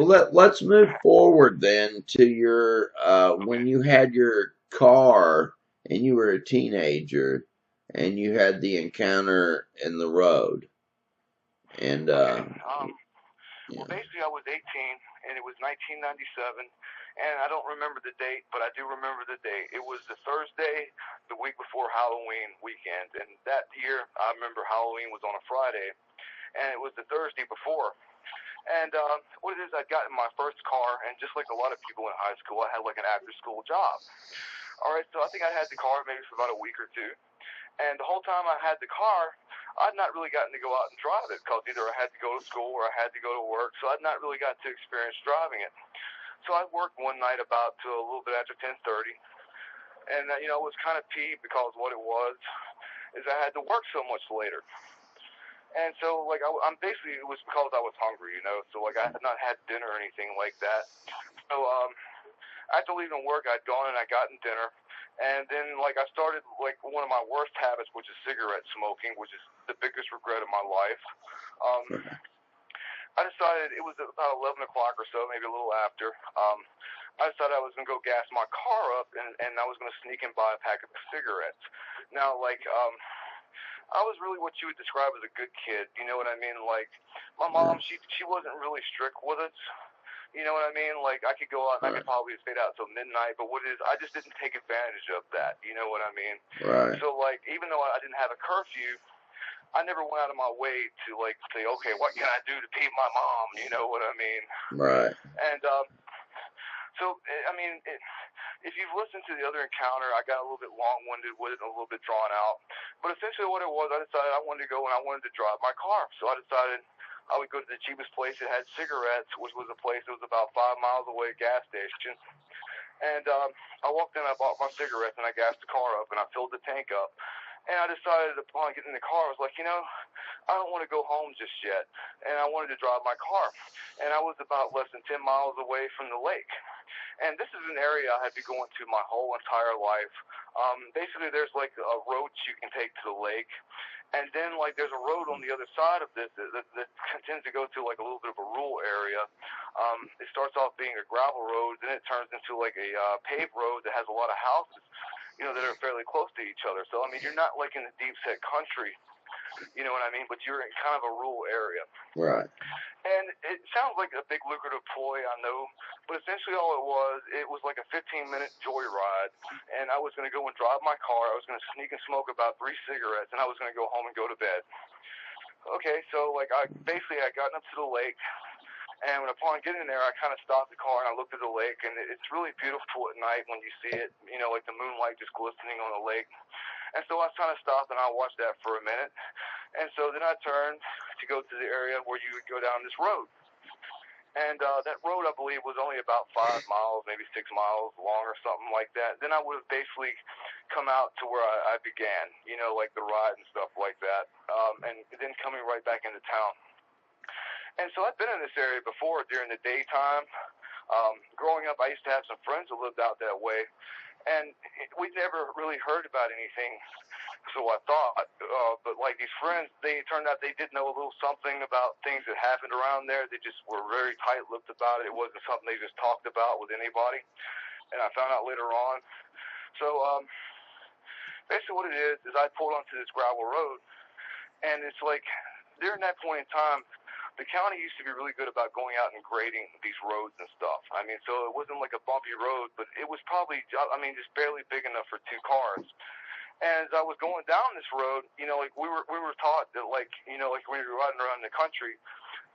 Well, let's move forward then to your Okay. when you had your car and you were a teenager and you had the encounter in the road. And Okay. Well, yeah, basically, I was 18, and it was 1997, and I don't remember the date, but I do remember the date. It was the Thursday, the week before Halloween weekend, and that year, I remember Halloween was on a Friday, and it was the Thursday before. And what it is, I got in my first car, and just like a lot of people in high school, I had like an after-school job. All right, so I think I had the car maybe for about a week or two. And the whole time I had the car, I'd not really gotten to go out and drive it because either I had to go to school or I had to go to work. So I'd not really got to experience driving it. So I worked one night about to a little bit after 10:30, and I was kind of peeved because what it was is I had to work so much later. And so like I'm basically it was because I was hungry. So like I had not had dinner or anything like that. So after leaving work, I'd gone and I gotten dinner, and then like I started like one of my worst habits, which is cigarette smoking, which is the biggest regret of my life. Um, right, I decided it was about 11 o'clock or so, maybe a little after. I decided I was going to go gas my car up, and I was going to sneak and buy a pack of cigarettes. Now, like, I was really what you would describe as a good kid. You know what I mean? Like, my right, mom, she wasn't really strict with us. You know what I mean? Like, I could go out and I right, could probably stay out till midnight, but what it is, I just didn't take advantage of that. You know what I mean? right, So, like, even though I didn't have a curfew, I never went out of my way to, like, say, okay, what can I do to pay my mom? You know what I mean? right, And, so, I mean, if you've listened to the other encounter, I got a little bit long-winded with it, a little bit drawn out. But essentially what it was, I decided I wanted to go and I wanted to drive my car. So I decided I would go to the cheapest place that had cigarettes, which was a place that was about 5 miles away, a gas station. And I walked in, I bought my cigarettes, and I gassed the car up, and I filled the tank up. And I decided upon getting in the car, I was like, I don't want to go home just yet. And I wanted to drive my car. And I was about less than 10 miles away from the lake. And this is an area I had been going to my whole entire life. Basically, there's like a road you can take to the lake. And then, like, there's a road on the other side of this that tends to go through, like, a little bit of a rural area. It starts off being a gravel road, then it turns into, like, a paved road that has a lot of houses, that are fairly close to each other. So, I mean, you're not, like, in the deep set country, you know what I mean? But you're in kind of a rural area. right, And it sounds like a big lucrative ploy, I know, but essentially all it was like a 15-minute joyride, and I was going to go and drive my car. I was going to sneak and smoke about 3 cigarettes, and I was going to go home and go to bed. Okay, so like I gotten up to the lake, and upon getting there, I kind of stopped the car and I looked at the lake, and it's really beautiful at night when you see it, like the moonlight just glistening on the lake. And so I kind of stopped and I watched that for a minute. And so then I turned to go to the area where you would go down this road. And that road, I believe, was only about 5 miles, maybe 6 miles long or something like that. Then I would have basically come out to where I began, like the ride and stuff like that, and then coming right back into town. And so I've been in this area before during the daytime. Growing up, I used to have some friends who lived out that way, and we never really heard about anything, so I thought. But like these friends, they turned out they did know a little something about things that happened around there. They just were very tight-lipped about it. It wasn't something they just talked about with anybody. And I found out later on. So basically, what it is I pulled onto this gravel road, and it's like during that point in time, the county used to be really good about going out and grading these roads and stuff. I mean, so it wasn't like a bumpy road, but it was probably, just barely big enough for 2 cars. And as I was going down this road, like we were taught that, like, like when you're riding around the country,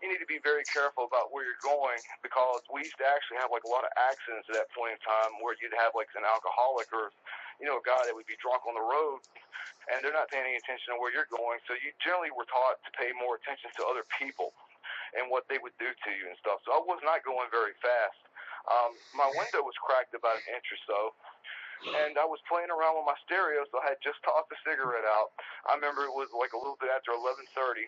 you need to be very careful about where you're going, because we used to actually have like a lot of accidents at that point in time where you'd have like an alcoholic or, a guy that would be drunk on the road, and they're not paying any attention to where you're going. So you generally were taught to pay more attention to other people and what they would do to you and stuff. So I was not going very fast. My window was cracked about an inch or so, and I was playing around with my stereo, so I had just tossed the cigarette out. I remember it was like a little bit after 11:30,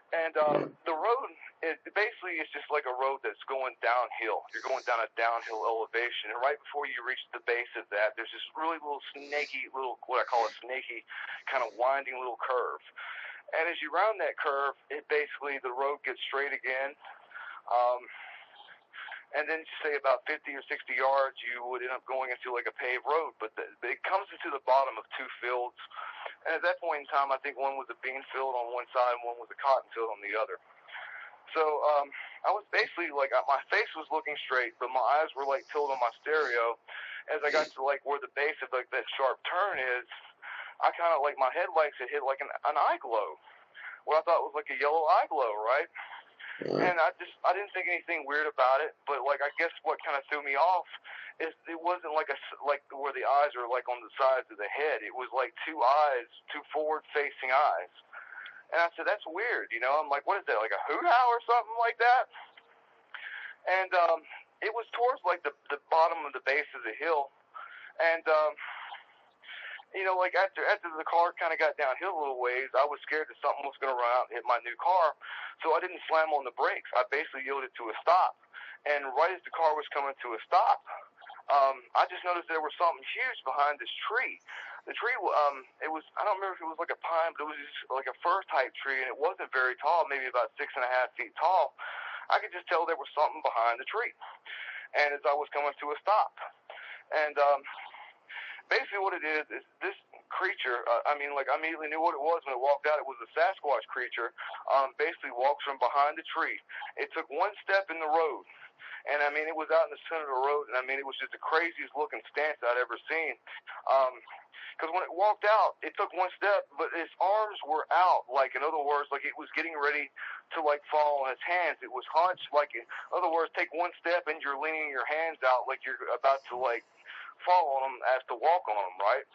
and right, the road, it basically is just like a road that's going downhill. You're going down a downhill elevation, and right before you reach the base of that, there's this really little snaky, what I call a snaky, kind of winding little curve. And as you round that curve, the road gets straight again. Um, and then say about 50 or 60 yards, you would end up going into like a paved road. But it comes into the bottom of two fields, and at that point in time, I think one was a bean field on one side and one was a cotton field on the other. So I was basically like, my face was looking straight, but my eyes were like tilted on my stereo. As I got to like where the base of like that sharp turn is, I kind of like my headlights had hit like an eye glow, what I thought was like a yellow eye glow, right? And I didn't think anything weird about it, but like I guess what kind of threw me off is it wasn't like where the eyes are like on the sides of the head. It was like two eyes, two forward-facing eyes. And I said, that's weird, you know. I'm like, what is that, like a hoot owl or something like that? And it was towards like the bottom of the base of the hill, and you know, like after the car kind of got downhill a little ways, I was scared that something was going to run out and hit my new car, so I didn't slam on the brakes. I basically yielded to a stop, and right as the car was coming to a stop, I just noticed there was something huge behind this tree. The tree, it was, I don't remember if it was like a pine, but it was just like a fir type tree, and it wasn't very tall, maybe about 6.5 feet tall. I could just tell there was something behind the tree, and as I was coming to a stop, and basically what it is this creature, I mean, like, I immediately knew what it was when it walked out. It was a Sasquatch creature, basically walks from behind the tree. It took one step in the road, and, I mean, it was out in the center of the road, and, I mean, it was just the craziest looking stance I'd ever seen. Because when it walked out, it took one step, but its arms were out. Like, in other words, like it was getting ready to, like, fall on its hands. It was hunched. Like, in other words, take one step and you're leaning your hands out like you're about to, like, fall on them as to walk on them, right?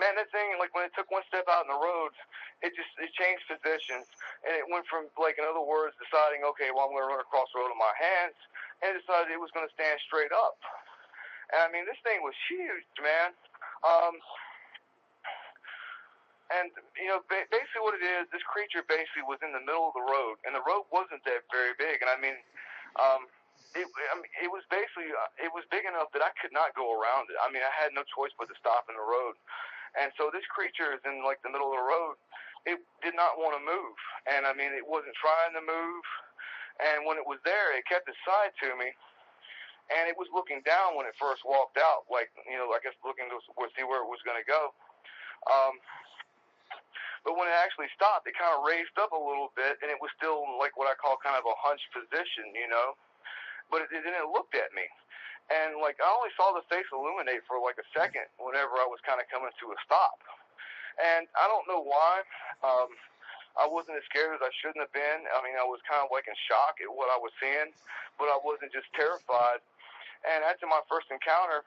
Man, that thing, like, when it took one step out in the road, it changed positions, and it went from, like, in other words, deciding, okay, well, I'm going to run across the road with my hands, and it decided it was going to stand straight up. And, I mean, this thing was huge, man. And, you know, basically what it is, this creature basically was in the middle of the road, and the road wasn't that very big, and, I mean, it was basically, it was big enough that I could not go around it. I mean, I had no choice but to stop in the road. And so this creature is in, like, the middle of the road. It did not want to move. And, I mean, it wasn't trying to move. And when it was there, it kept its side to me. And it was looking down when it first walked out, like, you know, I guess looking to see where it was going to go. But when it actually stopped, it kind of raised up a little bit, and it was still, like, what I call kind of a hunched position, you know. But then it looked at me. And, like, I only saw the face illuminate for, like, a second whenever I was kind of coming to a stop. And I don't know why. I wasn't as scared as I shouldn't have been. I mean, I was kind of, like, in shock at what I was seeing, but I wasn't just terrified. And after my first encounter,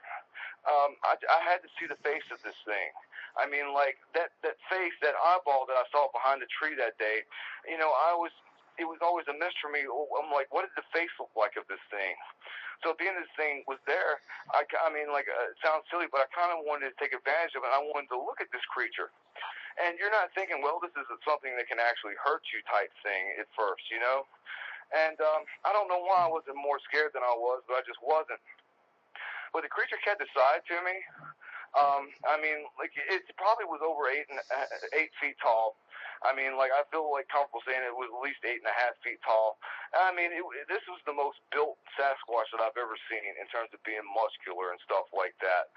I had to see the face of this thing. I mean, like, that face, that eyeball that I saw behind the tree that day, you know, it was always a mystery for me. I'm like, what did the face look like of this thing? So being this thing was there, I mean, like, it sounds silly, but I kind of wanted to take advantage of it. I wanted to look at this creature. And you're not thinking, well, this is something that can actually hurt you type thing at first, you know? And I don't know why I wasn't more scared than I was, but I just wasn't. But the creature kept its side to me. I mean, like, it probably was over 8 feet tall. I mean, like, I feel like comfortable saying it was at least 8.5 feet tall. I mean, this was the most built Sasquatch that I've ever seen in terms of being muscular and stuff like that.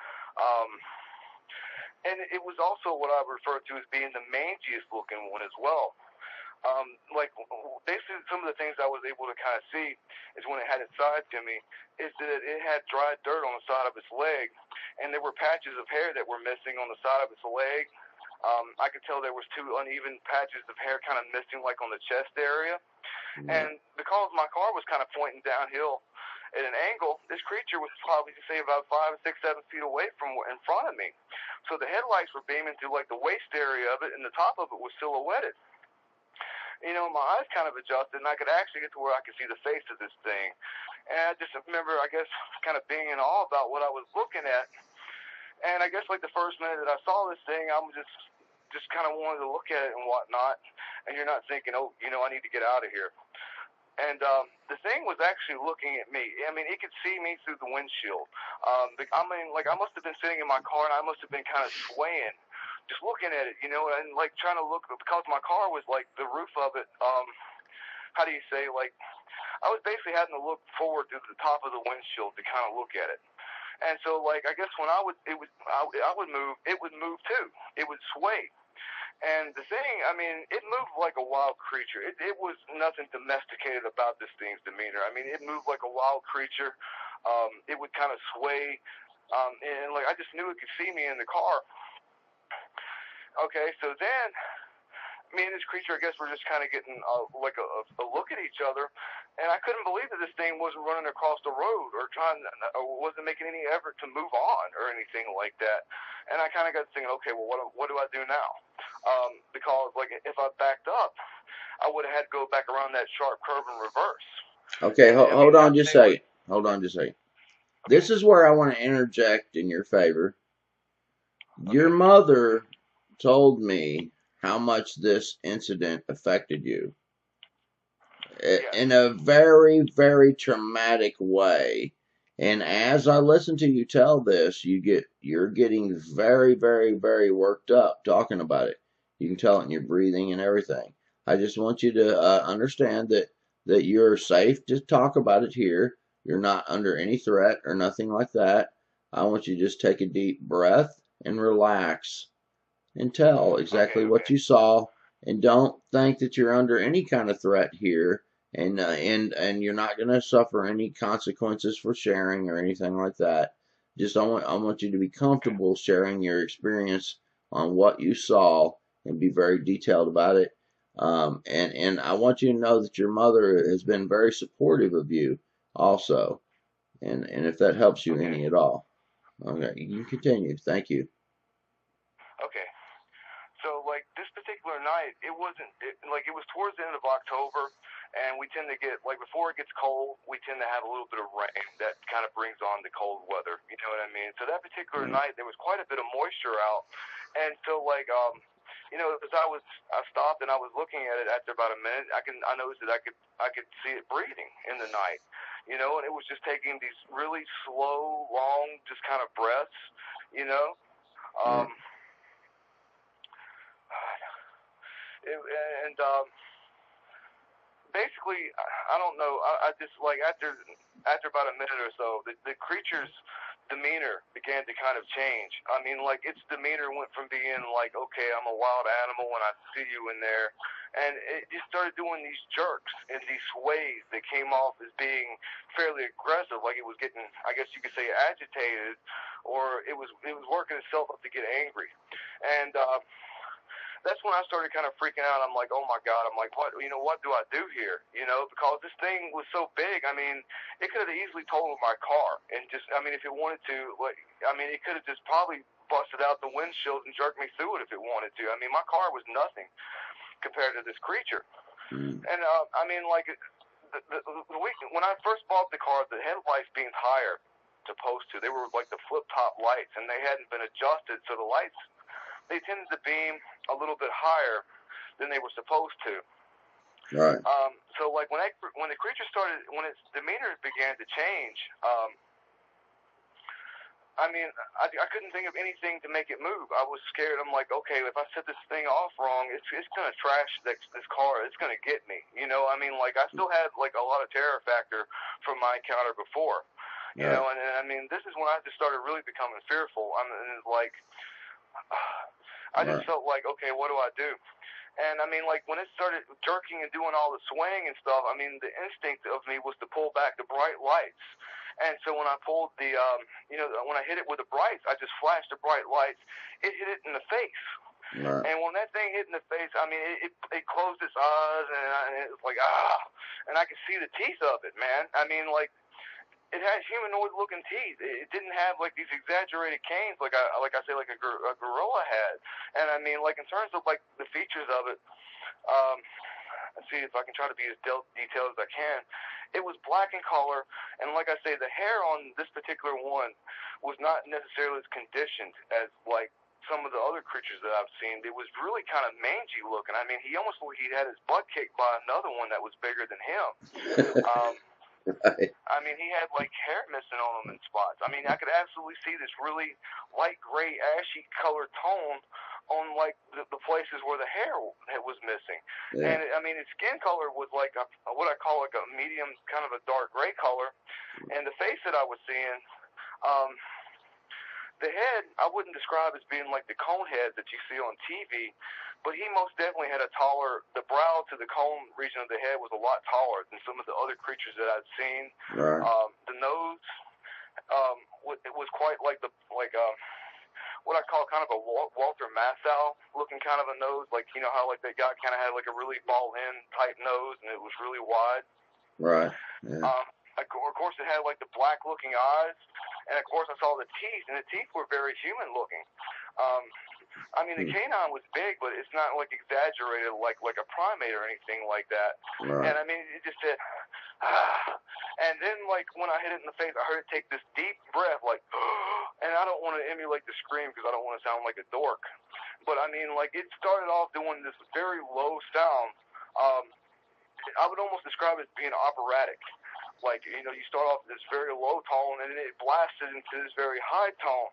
And it was also what I refer to as being the mangiest looking one as well. Like, basically some of the things I was able to kind of see is when it had its side to me, is that it had dried dirt on the side of its leg, and there were patches of hair that were missing on the side of its leg. I could tell there was 2 uneven patches of hair kind of missing, like on the chest area. And because my car was kind of pointing downhill at an angle, this creature was probably, say, about 5, 6, 7 feet away from in front of me. So the headlights were beaming through, like, the waist area of it, and the top of it was silhouetted. You know, my eyes kind of adjusted, and I could actually get to where I could see the face of this thing. And I just remember, I guess, kind of being in awe about what I was looking at. And I guess, like, the first minute that I saw this thing, I was just kind of wanted to look at it and whatnot. And you're not thinking, oh, you know, I need to get out of here. And the thing was actually looking at me. I mean, it could see me through the windshield. I mean, like, I must have been sitting in my car, and I must have been kind of swaying, just looking at it, you know, and, like, trying to look, because my car was, like, the roof of it, how do you say, like, I was basically having to look forward to the top of the windshield to kind of look at it. And so, like, I guess when I would move, it would move too. It would sway. And the thing, I mean, it moved like a wild creature. It was nothing domesticated about this thing's demeanor. I mean, it moved like a wild creature. It would kind of sway. And, like, I just knew it could see me in the car. Okay, so then me and this creature, I guess, were just kind of getting like a look at each other, and I couldn't believe that this thing wasn't running across the road or wasn't making any effort to move on or anything like that. And I kind of got thinking, okay, well, what do I do now? Because, like, if I backed up, I would have had to go back around that sharp curve in reverse. Okay, hold on just a second. Hold on just a second. Okay. This is where I want to interject in your favor. Okay. Your mother told me how much this incident affected you in a very, very traumatic way. And as I listen to you tell this, you're getting very, very, very worked up talking about it. You can tell it in your breathing and everything. I just want you to understand that you're safe to talk about it here. You're not under any threat or nothing like that. I want you to just take a deep breath and relax and tell exactly what you saw, and don't think that you're under any kind of threat here, and you're not going to suffer any consequences for sharing or anything like that. Just I want you to be comfortable sharing your experience on what you saw and be very detailed about it. And I want you to know that your mother has been very supportive of you also, and if that helps you any at all. Okay, you can continue. Thank you. Okay. So, like, this particular night, it was towards the end of October, and we tend to get, like, before it gets cold, we tend to have a little bit of rain that kind of brings on the cold weather, you know what I mean? So that particular night, there was quite a bit of moisture out, and so, like, you know, as I stopped and I was looking at it after about a minute, I noticed that I could see it breathing in the night, you know, and it was just taking these really slow, long, just kind of breaths, you know? Basically, I don't know. I just, like, after about a minute or so, the creature's demeanor began to kind of change. I mean, like, its demeanor went from being like, okay, I'm a wild animal when I see you in there, and it just started doing these jerks and these sways that came off as being fairly aggressive, like it was getting, I guess you could say, agitated, or it was working itself up to get angry, and that's when I started kind of freaking out. I'm like, oh my God. I'm like, what do I do here? You know, because this thing was so big. I mean, it could have easily totaled my car, and just, I mean, if it wanted to, like, I mean, it could have just probably busted out the windshield and jerked me through it if it wanted to. I mean, my car was nothing compared to this creature. And I mean, like, the week when I first bought the car, the headlights being higher supposed to, they were like the flip top lights, and they hadn't been adjusted, so the lights, they tended to beam a little bit higher than they were supposed to. Right. So, like, when the creature started, when its demeanor began to change, I mean, I couldn't think of anything to make it move. I was scared. I'm like, okay, if I set this thing off wrong, it's gonna trash this car. It's gonna get me. You know, I mean, like, I still had, like, a lot of terror factor from my encounter before. You know, and I mean, this is when I just started really becoming fearful. I mean, like, I just felt like, okay, what do I do? And I mean, like, when it started jerking and doing all the swaying and stuff, I mean, the instinct of me was to pull back the bright lights. And so when I pulled the, you know, when I hit it with the brights, I just flashed the bright lights. It hit it in the face. Right. And when that thing hit in the face, I mean, it closed its eyes, and it was like, and I could see the teeth of it, man. I mean, like, it had humanoid-looking teeth. It didn't have, like, these exaggerated canes like I say, like a gorilla had. And I mean, like, in terms of, like, the features of it, let's see if I can try to be as detailed as I can. It was black in color, and like I say, the hair on this particular one was not necessarily as conditioned as, like, some of the other creatures that I've seen. It was really kind of mangy looking. I mean, he almost looked like he had his butt kicked by another one that was bigger than him. Right. I mean, he had like hair missing on him in spots. I mean, I could absolutely see this really light gray, ashy colored tone on like the places where the hair was missing. Yeah. And I mean, his skin color was like what I call like a medium, kind of a dark gray color. And the face that I was seeing, um, the head, I wouldn't describe as being like the cone head that you see on TV, but he most definitely had a taller, the brow to the cone region of the head was a lot taller than some of the other creatures that I'd seen. Right. The nose, it was quite like what I call kind of a Walter Matthau looking kind of a nose, like, you know how like that guy kind of had like a really ball-in type nose and it was really wide. Right. Yeah. Of course, it had like the black-looking eyes, and of course, I saw the teeth, and the teeth were very human-looking. I mean, the canine was big, but it's not like exaggerated like a primate or anything like that. Right. And I mean, it just said, ah. And then like when I hit it in the face, I heard it take this deep breath, like, and I don't want to emulate the scream because I don't want to sound like a dork. But I mean, like it started off doing this very low sound. I would almost describe it as being operatic. Like, you know, you start off with this very low tone, and then it blasted into this very high tone.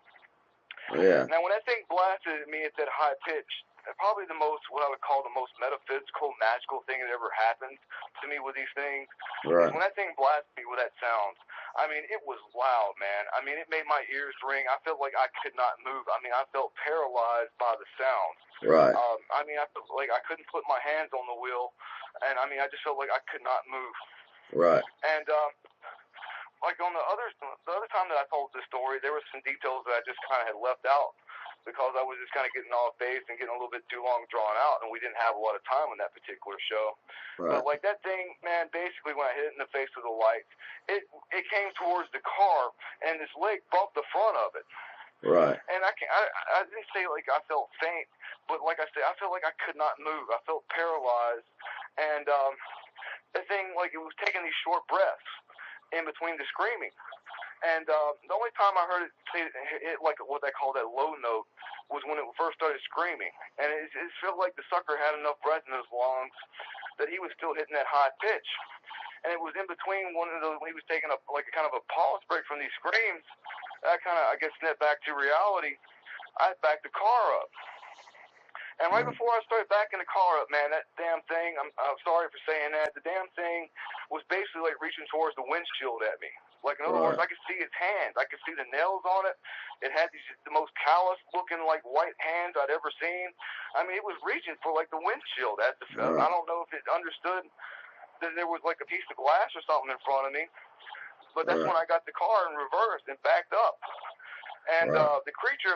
Yeah. Now, when that thing blasted at me at that high pitch, probably the most, what I would call the most metaphysical, magical thing that ever happened to me with these things, Right. is when that thing blasted me with that sound. I mean, it was loud, man. I mean, it made my ears ring. I felt like I could not move. I mean, I felt paralyzed by the sound. Right. I mean, I felt like I couldn't put my hands on the wheel, and I mean, I just felt like I could not move. Right. And like on the other time that I told this story, there were some details that I just kind of had left out because I was just kind of getting off base and getting a little bit too long drawn out, and we didn't have a lot of time on that particular show. Right. But like that thing, man, basically when I hit it in the face with the light, it came towards the car, and this leg bumped the front of it. Right. And I didn't say like I felt faint, but like I said, I felt like I could not move. I felt paralyzed, and the thing, like, it was taking these short breaths in between the screaming. And the only time I heard it say it like what they call that low note was when it first started screaming. And it felt like the sucker had enough breath in his lungs that he was still hitting that high pitch. And it was in between one of those, when he was taking a kind of a pause break from these screams, I kind of, I guess, snapped back to reality. I backed the car up. And right before I started backing the car up, man, that damn thing, I'm sorry for saying that, the damn thing was basically like reaching towards the windshield at me. Like, in other words, I could see its hands. I could see the nails on it. It had the most callous-looking, like, white hands I'd ever seen. I mean, it was reaching for, like, the windshield. I don't know if it understood that there was, like, a piece of glass or something in front of me. But that's when I got the car in reverse and backed up. And the creature,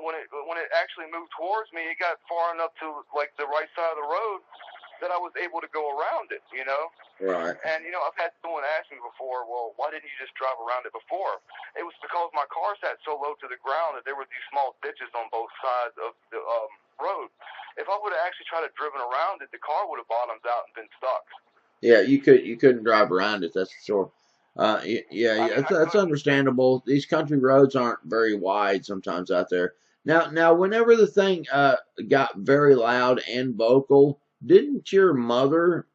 when it actually moved towards me, it got far enough to like the right side of the road that I was able to go around it, you know. Right. And you know, I've had someone ask me before, well, why didn't you just drive around it before? It was because my car sat so low to the ground that there were these small ditches on both sides of the road. If I would have actually tried to driven around it, the car would have bottomed out and been stuck. Yeah, you couldn't drive around it. That's for sure. Yeah, that's understandable. These country roads aren't very wide sometimes out there. Now, whenever the thing got very loud and vocal, didn't your mother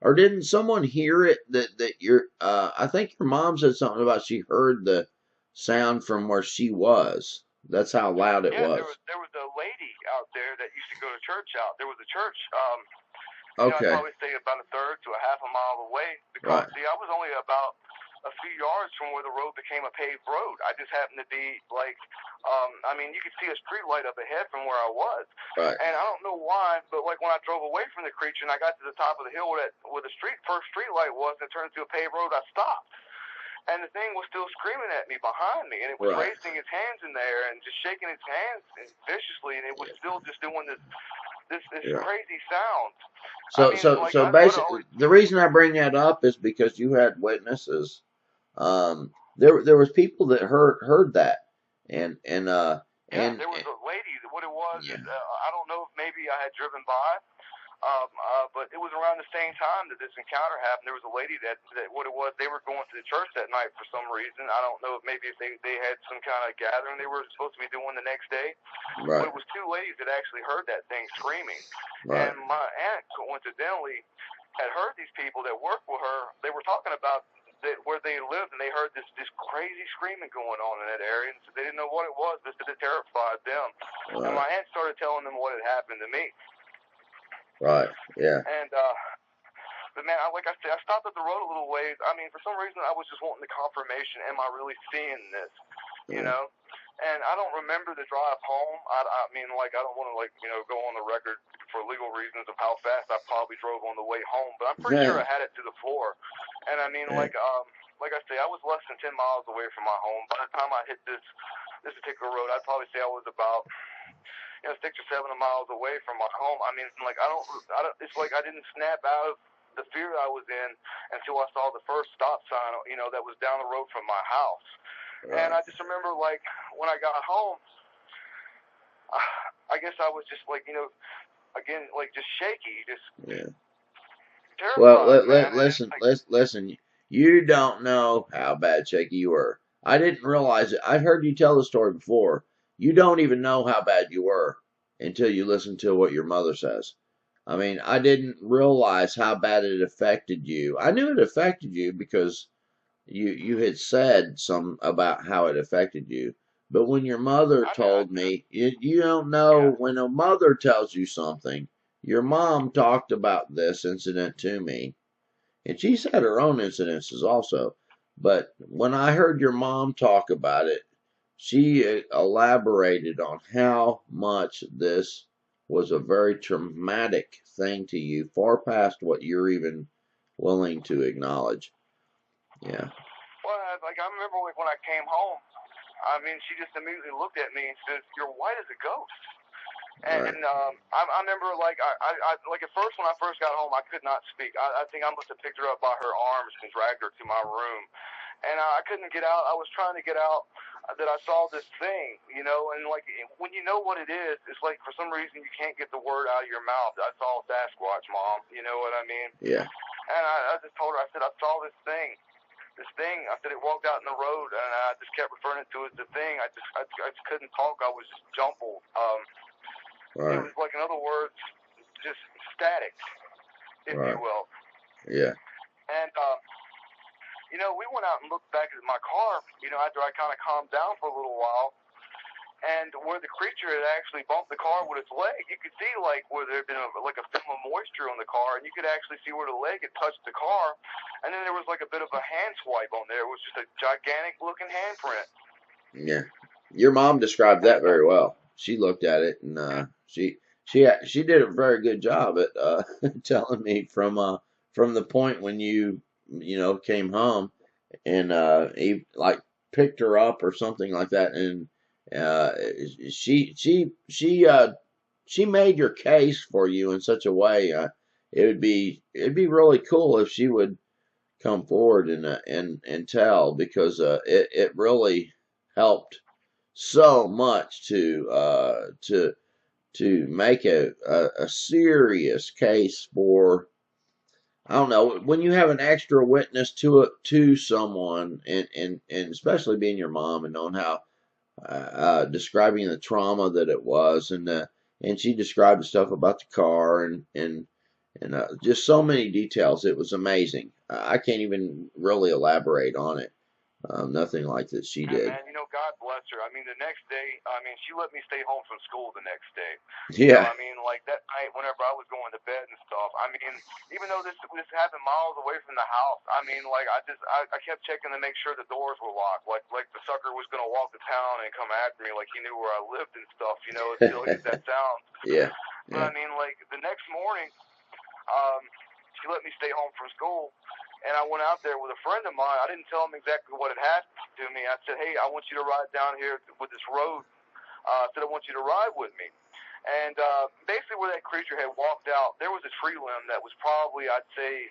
or didn't someone hear it that your I think your mom said something about she heard the sound from where she was. That's how loud it was. There was a lady out there that used to go to church out. There was a church. Okay. I'd probably say about a third to a half a mile away because see, I was only about a few yards from where the road became a paved road. I just happened to be like, I mean, you could see a street light up ahead from where I was. Right. And I don't know why, but like when I drove away from the creature and I got to the top of the hill where the first street light was and it turned into a paved road, I stopped. And the thing was still screaming at me behind me, and it was raising its hands in there and just shaking its hands viciously, and it was still just doing this crazy sound. So basically, the reason I bring that up is because you had witnesses. There was people that heard that, and there was a lady. What it was is I don't know if maybe I had driven by. But it was around the same time that this encounter happened. There was a lady that what it was, they were going to the church that night for some reason. I don't know if maybe if they had some kind of gathering they were supposed to be doing the next day. Right. But it was two ladies that actually heard that thing screaming. Right. And my aunt coincidentally had heard these people that worked with her. They were talking about where they lived, and they heard this crazy screaming going on in that area, and so they didn't know what it was. This it terrified them, and my aunt started telling them what had happened to me. Right. Yeah. And but man, like I said, I stopped at the road a little ways. I mean, for some reason, I was just wanting the confirmation. Am I really seeing this? You know? And I don't remember the drive home. I mean, like, I don't want to, like, you know, go on the record for legal reasons of how fast I probably drove on the way home, but I'm pretty sure I had it to the floor. And I mean, like I say, I was less than 10 miles away from my home. By the time I hit this particular road, I'd probably say I was about 6 or 7 miles away from my home. I mean, like, I don't. It's like I didn't snap out of the fear I was in until I saw the first stop sign, you know, that was down the road from my house. Right. And I just remember, like, when I got home, I guess I was just, like, you know, again, like, just shaky, just terrified. Well, listen. You don't know how bad shaky you were. I didn't realize it. I've heard you tell the story before. You don't even know how bad you were until you listen to what your mother says. I mean, I didn't realize how bad it affected you. I knew it affected you because you had said some about how it affected you. But when your mother told me, you don't know, when a mother tells you something, your mom talked about this incident to me. And she's had her own incidences also. But when I heard your mom talk about it, she elaborated on how much this was a very traumatic thing to you, far past what you're even willing to acknowledge. Yeah. Well, like, I remember, like, when I came home, I mean, she just immediately looked at me and says, "You're white as a ghost." And I remember, like, I like, at first, when I first got home, I could not speak. I think I must have picked her up by her arms and dragged her to my room. And I couldn't get out. I was trying to get out that I saw this thing, you know, and, like, when you know what it is, it's like, for some reason, you can't get the word out of your mouth. I saw Sasquatch, Mom. You know what I mean? Yeah. And I just told her, I said, I saw this thing. I said, it walked out in the road, and I just kept referring to it as the thing. I just couldn't talk. I was just jumbled. It was like, in other words, just static, if you will. Yeah. And, you know, we went out and looked back at my car, you know, after I kind of calmed down for a little while. And where the creature had actually bumped the car with its leg, you could see, like, where there had been a film of moisture on the car, and you could actually see where the leg had touched the car. And then there was, like, a bit of a hand swipe on there. It was just a gigantic-looking handprint. Yeah, your mom described that very well. She looked at it, and she did a very good job at telling me from the point when you came home, and he, like, picked her up or something like that, and she made your case for you in such a way. It'd be really cool if she would come forward and tell, because it really helped so much to make a serious case for, I don't know, when you have an extra witness to someone, and especially being your mom, and knowing how describing the trauma that it was, and she described the stuff about the car, and just so many details. It was amazing. I can't even really elaborate on it. Nothing like that she did. Man, you know, God bless her. I mean, the next day, I mean, she let me stay home from school the next day. Yeah. You know, I mean, like, that night, whenever I was going to bed and stuff, I mean, even though this happened miles away from the house, I mean, like, I kept checking to make sure the doors were locked. Like the sucker was going to walk to town and come after me, like he knew where I lived and stuff, you know, as silly as that sounds. Yeah. But, I mean, like, the next morning, she let me stay home from school. And I went out there with a friend of mine. I didn't tell him exactly what had happened to me. I said, "Hey, I want you to ride down here with this road." I said, "I want you to ride with me." And basically where that creature had walked out, there was a tree limb that was probably, I'd say,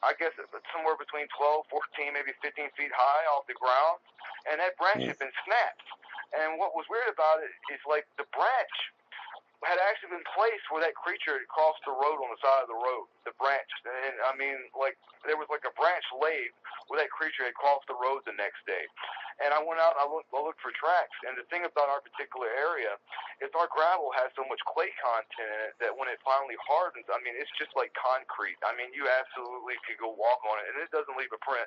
I guess somewhere between 12, 14, maybe 15 feet high off the ground. And that branch had been snapped. And what was weird about it is, like, the branch had actually been placed where that creature had crossed the road on the side of the road, the branch. And I mean, like, there was like a branch laid where that creature had crossed the road the next day. And I went out and I looked for tracks. And the thing about our particular area is our gravel has so much clay content in it that when it finally hardens, I mean, it's just like concrete. I mean, you absolutely could go walk on it, and it doesn't leave a print.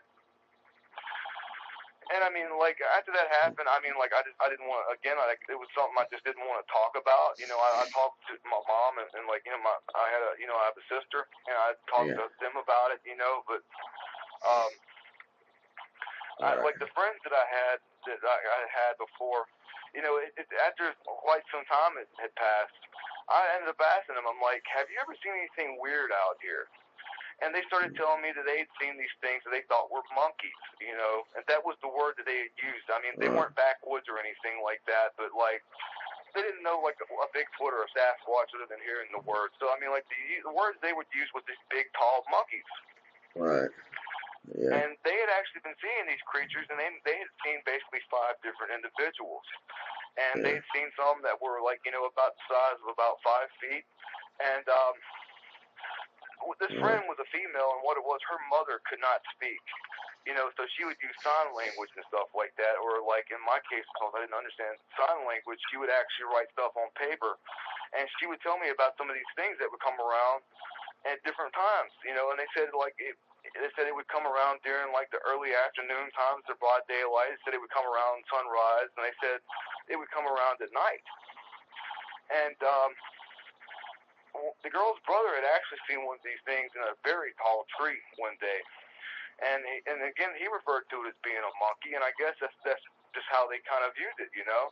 And I mean, like, after that happened, I mean, like, I didn't want to, again, like, it was something I just didn't want to talk about. You know, I talked to my mom and like, you know, I have a sister, and I talked to them about it, you know, but, like, the friends that I had before, you know, after quite some time had passed, I ended up asking them, I'm like, have you ever seen anything weird out here? And they started telling me that they had seen these things that they thought were monkeys, you know, and that was the word that they had used. I mean, they weren't backwoods or anything like that, but, like, they didn't know, like, a Bigfoot or a Sasquatch other than hearing the word. So, I mean, like, the words they would use was these big, tall monkeys. Right. Yeah. And they had actually been seeing these creatures, and they had seen basically 5 different individuals. And they had seen some that were, like, you know, about the size of about 5 feet. And, this friend was a female, and what it was, her mother could not speak, you know, so she would use sign language and stuff like that, or like in my case, because I didn't understand sign language, she would actually write stuff on paper, and she would tell me about some of these things that would come around at different times, you know, and they said like they said it would come around during like the early afternoon times or broad daylight. They said it would come around sunrise, and they said it would come around at night, and the girl's brother had actually seen one of these things in a very tall tree one day, and again he referred to it as being a monkey, and I guess that's just how they kind of viewed it, you know.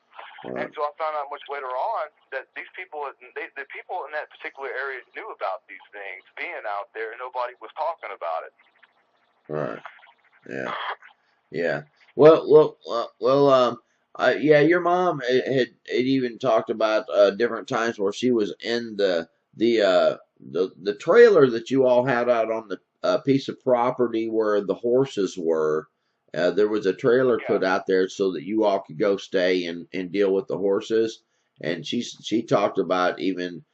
And so I found out much later on that these people, the people in that particular area knew about these things being out there, and nobody was talking about it. Right. Yeah. Yeah. Well. Yeah. Your mom had even talked about different times where she was in the trailer that you all had out on the piece of property where the horses were. There was a trailer put out there so that you all could go stay and deal with the horses. And she talked about even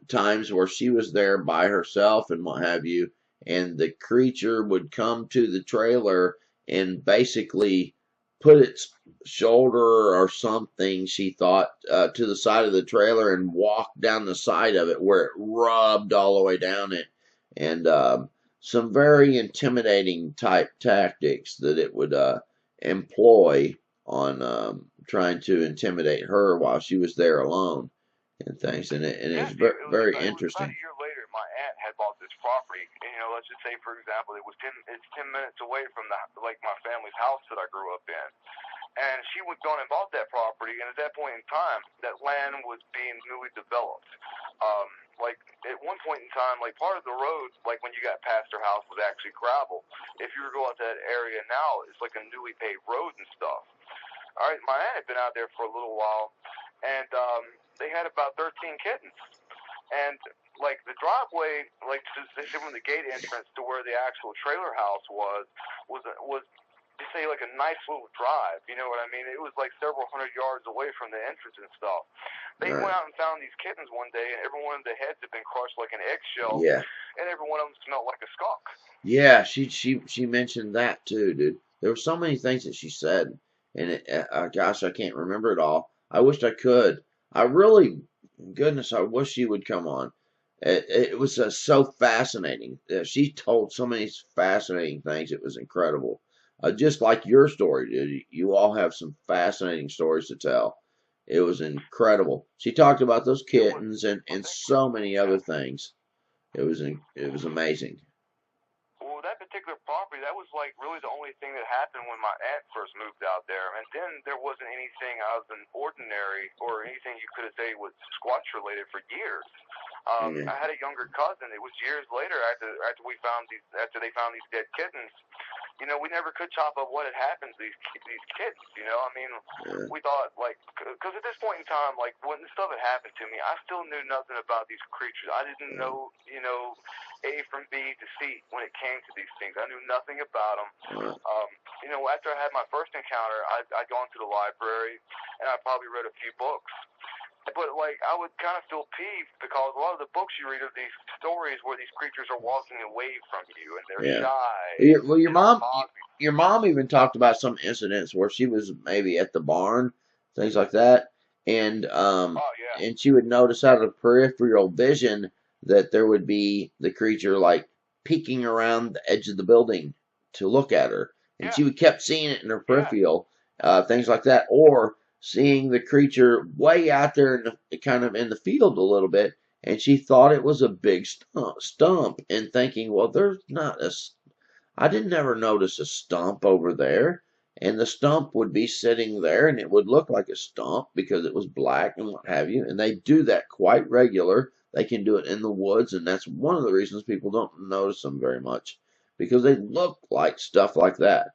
times where she was there by herself and what have you, and the creature would come to the trailer and basically put its shoulder or something, she thought, to the side of the trailer and walk down the side of it where it rubbed all the way down it. And some very intimidating type tactics that it would employ on trying to intimidate her while she was there alone and things. And it is very interesting. About a year later, my aunt had bought this property, and you know, let's just say, for example, it's 10 minutes away from my family's house that I grew up in. And she would go and bought that property, and at that point in time, that land was being newly developed. Like, at one point in time, like, part of the road, like, when you got past her house, was actually gravel. If you were to go out to that area now, it's like a newly paved road and stuff. All right, my aunt had been out there for a little while, and they had about 13 kittens. And, like, the driveway, like, from the gate entrance to where the actual trailer house was to say, like, a nice little drive, you know what I mean? It was like several hundred yards away from the entrance and stuff. They went out and found these kittens one day, and every one of the heads had been crushed like an eggshell, and every one of them smelled like a skunk. Yeah, she mentioned that too, dude. There were so many things that she said, and gosh, I can't remember it all. I wished I could. I really, goodness, I wish she would come on. It was so fascinating. She told so many fascinating things. It was incredible. Just like your story, dude. You all have some fascinating stories to tell. It was incredible. She talked about those kittens and so many other things. It was amazing. Well, that particular property, that was like really the only thing that happened when my aunt first moved out there. And then there wasn't anything out of the ordinary or anything you could say was Squatch related for years. I had a younger cousin. It was years later after they found these dead kittens. You know, we never could chop up what had happened to these kids. You know, I mean, we thought, like, because at this point in time, like, when this stuff had happened to me, I still knew nothing about these creatures. I didn't know, you know, A from B to C when it came to these things. I knew nothing about them. You know, after I had my first encounter, I'd gone to the library, and I probably read a few books. But like, I would kind of feel peeved because a lot of the books you read of these stories where these creatures are walking away from you and they're shy. Well, They don't bother you. your mom even talked about some incidents where she was maybe at the barn, things like that, Oh yeah, and she would notice out of peripheral vision that there would be the creature like peeking around the edge of the building to look at her, and yeah, she would kept seeing it in her yeah, peripheral, things like that, or seeing the creature way out there in kind of in the field a little bit, and she thought it was a big stump, and thinking, well, there's not a. I didn't ever notice a stump over there, and the stump would be sitting there, and it would look like a stump because it was black and what have you. And they do that quite regular. They can do it in the woods, and that's one of the reasons people don't notice them very much because they look like stuff like that.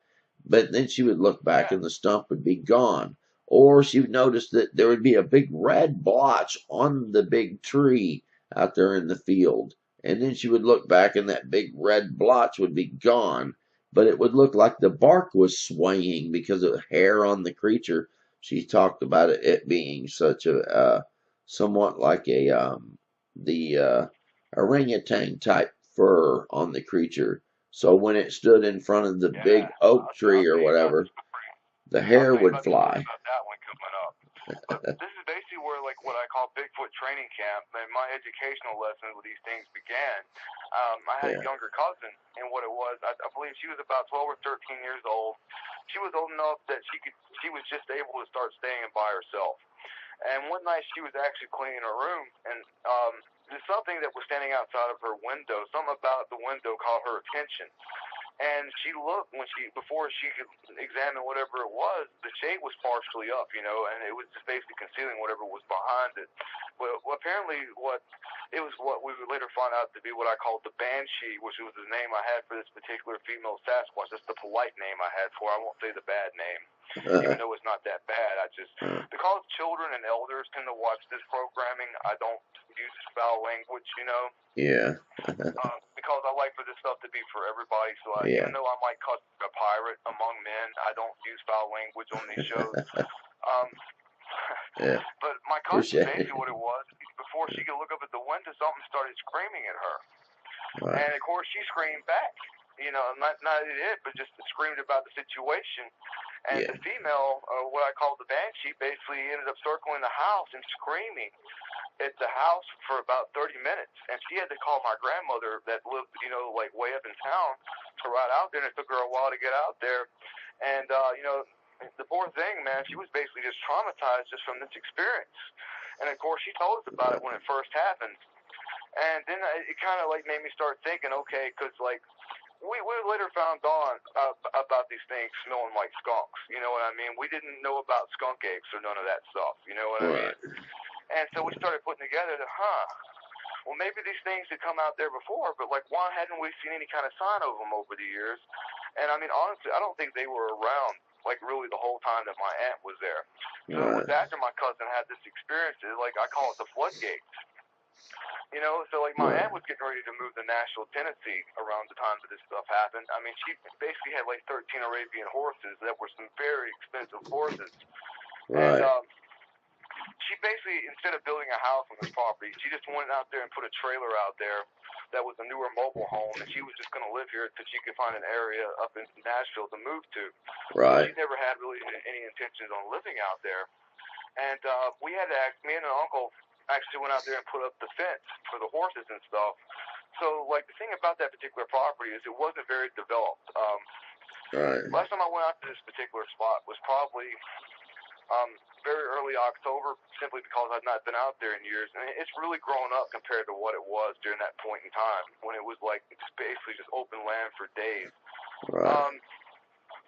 But then she would look back, yeah. and the stump would be gone. Or she would notice that there would be a big red blotch on the big tree out there in the field. And then she would look back, and that big red blotch would be gone. But it would look like the bark was swaying because of hair on the creature. She talked about it being such a somewhat like the orangutan type fur on the creature. So when it stood in front of the Yeah, big oak I'll tree or tell you about the whatever, story. the I'll hair tell you would about the story fly. about that one coming up. But this is basically where, like, what I call Bigfoot training camp and my educational lessons with these things began. I had a Yeah. younger cousin, and what it was, I believe she was about 12 or 13 years old. She was old enough that she was just able to start staying by herself. And one night she was actually cleaning her room, and there's something that was standing outside of her window. Something about the window caught her attention. And she looked before she could examine whatever it was, the shade was partially up, and it was just basically concealing whatever was behind it. Well, apparently what we would later find out to be what I called the banshee, which was the name I had for this particular female Sasquatch. That's the polite name I had for her. I won't say the bad name, even though it's not that bad. Because children and elders tend to watch this programming, I don't use foul language. Yeah. Because I like for this stuff to be for everybody. So Yeah. even though I might cuss a pirate among men, I don't use foul language on these shows. Um, Yeah. but my cousin, Appreciate basically it. what it was, before she could look up at the window, something started screaming at her. Right. And of course she screamed back. Not at it, but just screamed about the situation. And Yeah. the female, what I call the banshee, basically ended up circling the house and screaming at the house for about 30 minutes. And she had to call my grandmother that lived, like way up in town to ride out there. And it took her a while to get out there. And, the poor thing, man, she was basically just traumatized just from this experience. And of course, she told us about it when it first happened. And then it kind of like made me start thinking, okay, because like we later found on about these things smelling like skunks. You know what I mean? We didn't know about skunk apes or none of that stuff. You know what I mean? Right. And so we started putting together that, well, maybe these things had come out there before, but like, why hadn't we seen any kind of sign of them over the years? And I mean, honestly, I don't think they were around like really the whole time that my aunt was there. So it was after my cousin had this experience, like I call it the floodgates. So like my aunt was getting ready to move to Nashville, Tennessee around the time that this stuff happened. I mean, she basically had like 13 Arabian horses that were some very expensive horses. Right. And she basically, instead of building a house on this property, she just went out there and put a trailer out there that was a newer mobile home, and she was just going to live here until she could find an area up in Nashville to move to. Right. So she never had really any intentions on living out there. And we had to me and an uncle actually went out there and put up the fence for the horses and stuff. So, like, the thing about that particular property is it wasn't very developed. Right. Last time I went out to this particular spot was probably very early October, simply because I've not been out there in years. And it's really grown up compared to what it was during that point in time when it was, like, just basically just open land for days. Right.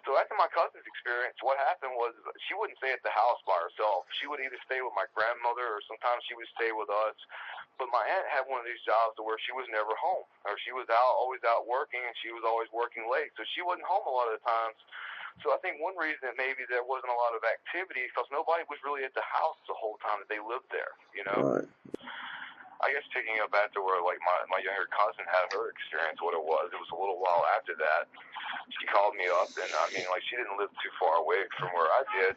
So after my cousin's experience, what happened was she wouldn't stay at the house by herself. She would either stay with my grandmother or sometimes she would stay with us. But my aunt had one of these jobs to where she was never home, or she was always out working, and she was always working late. So she wasn't home a lot of the times. So I think one reason that maybe there wasn't a lot of activity is because nobody was really at the house the whole time that they lived there, Right. I guess picking up after where like my younger cousin had her experience, what it was a little while after that. She called me up, and I mean, like, she didn't live too far away from where I did.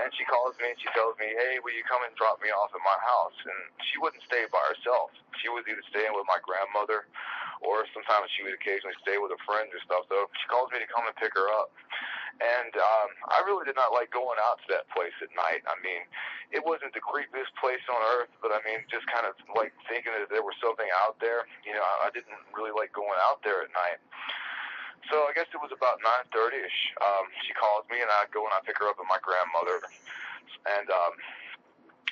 And she calls me and she tells me, hey, will you come and drop me off at my house? And she wouldn't stay by herself. She was either staying with my grandmother, or sometimes she would occasionally stay with her friends or stuff. So she calls me to come and pick her up. And I really did not like going out to that place at night. I mean, it wasn't the creepiest place on earth, but I mean, just kind of like thinking that there was something out there. You know, I didn't really like going out there at night. So I guess it was about 9:30ish. She calls me, and I go and I pick her up at my grandmother, and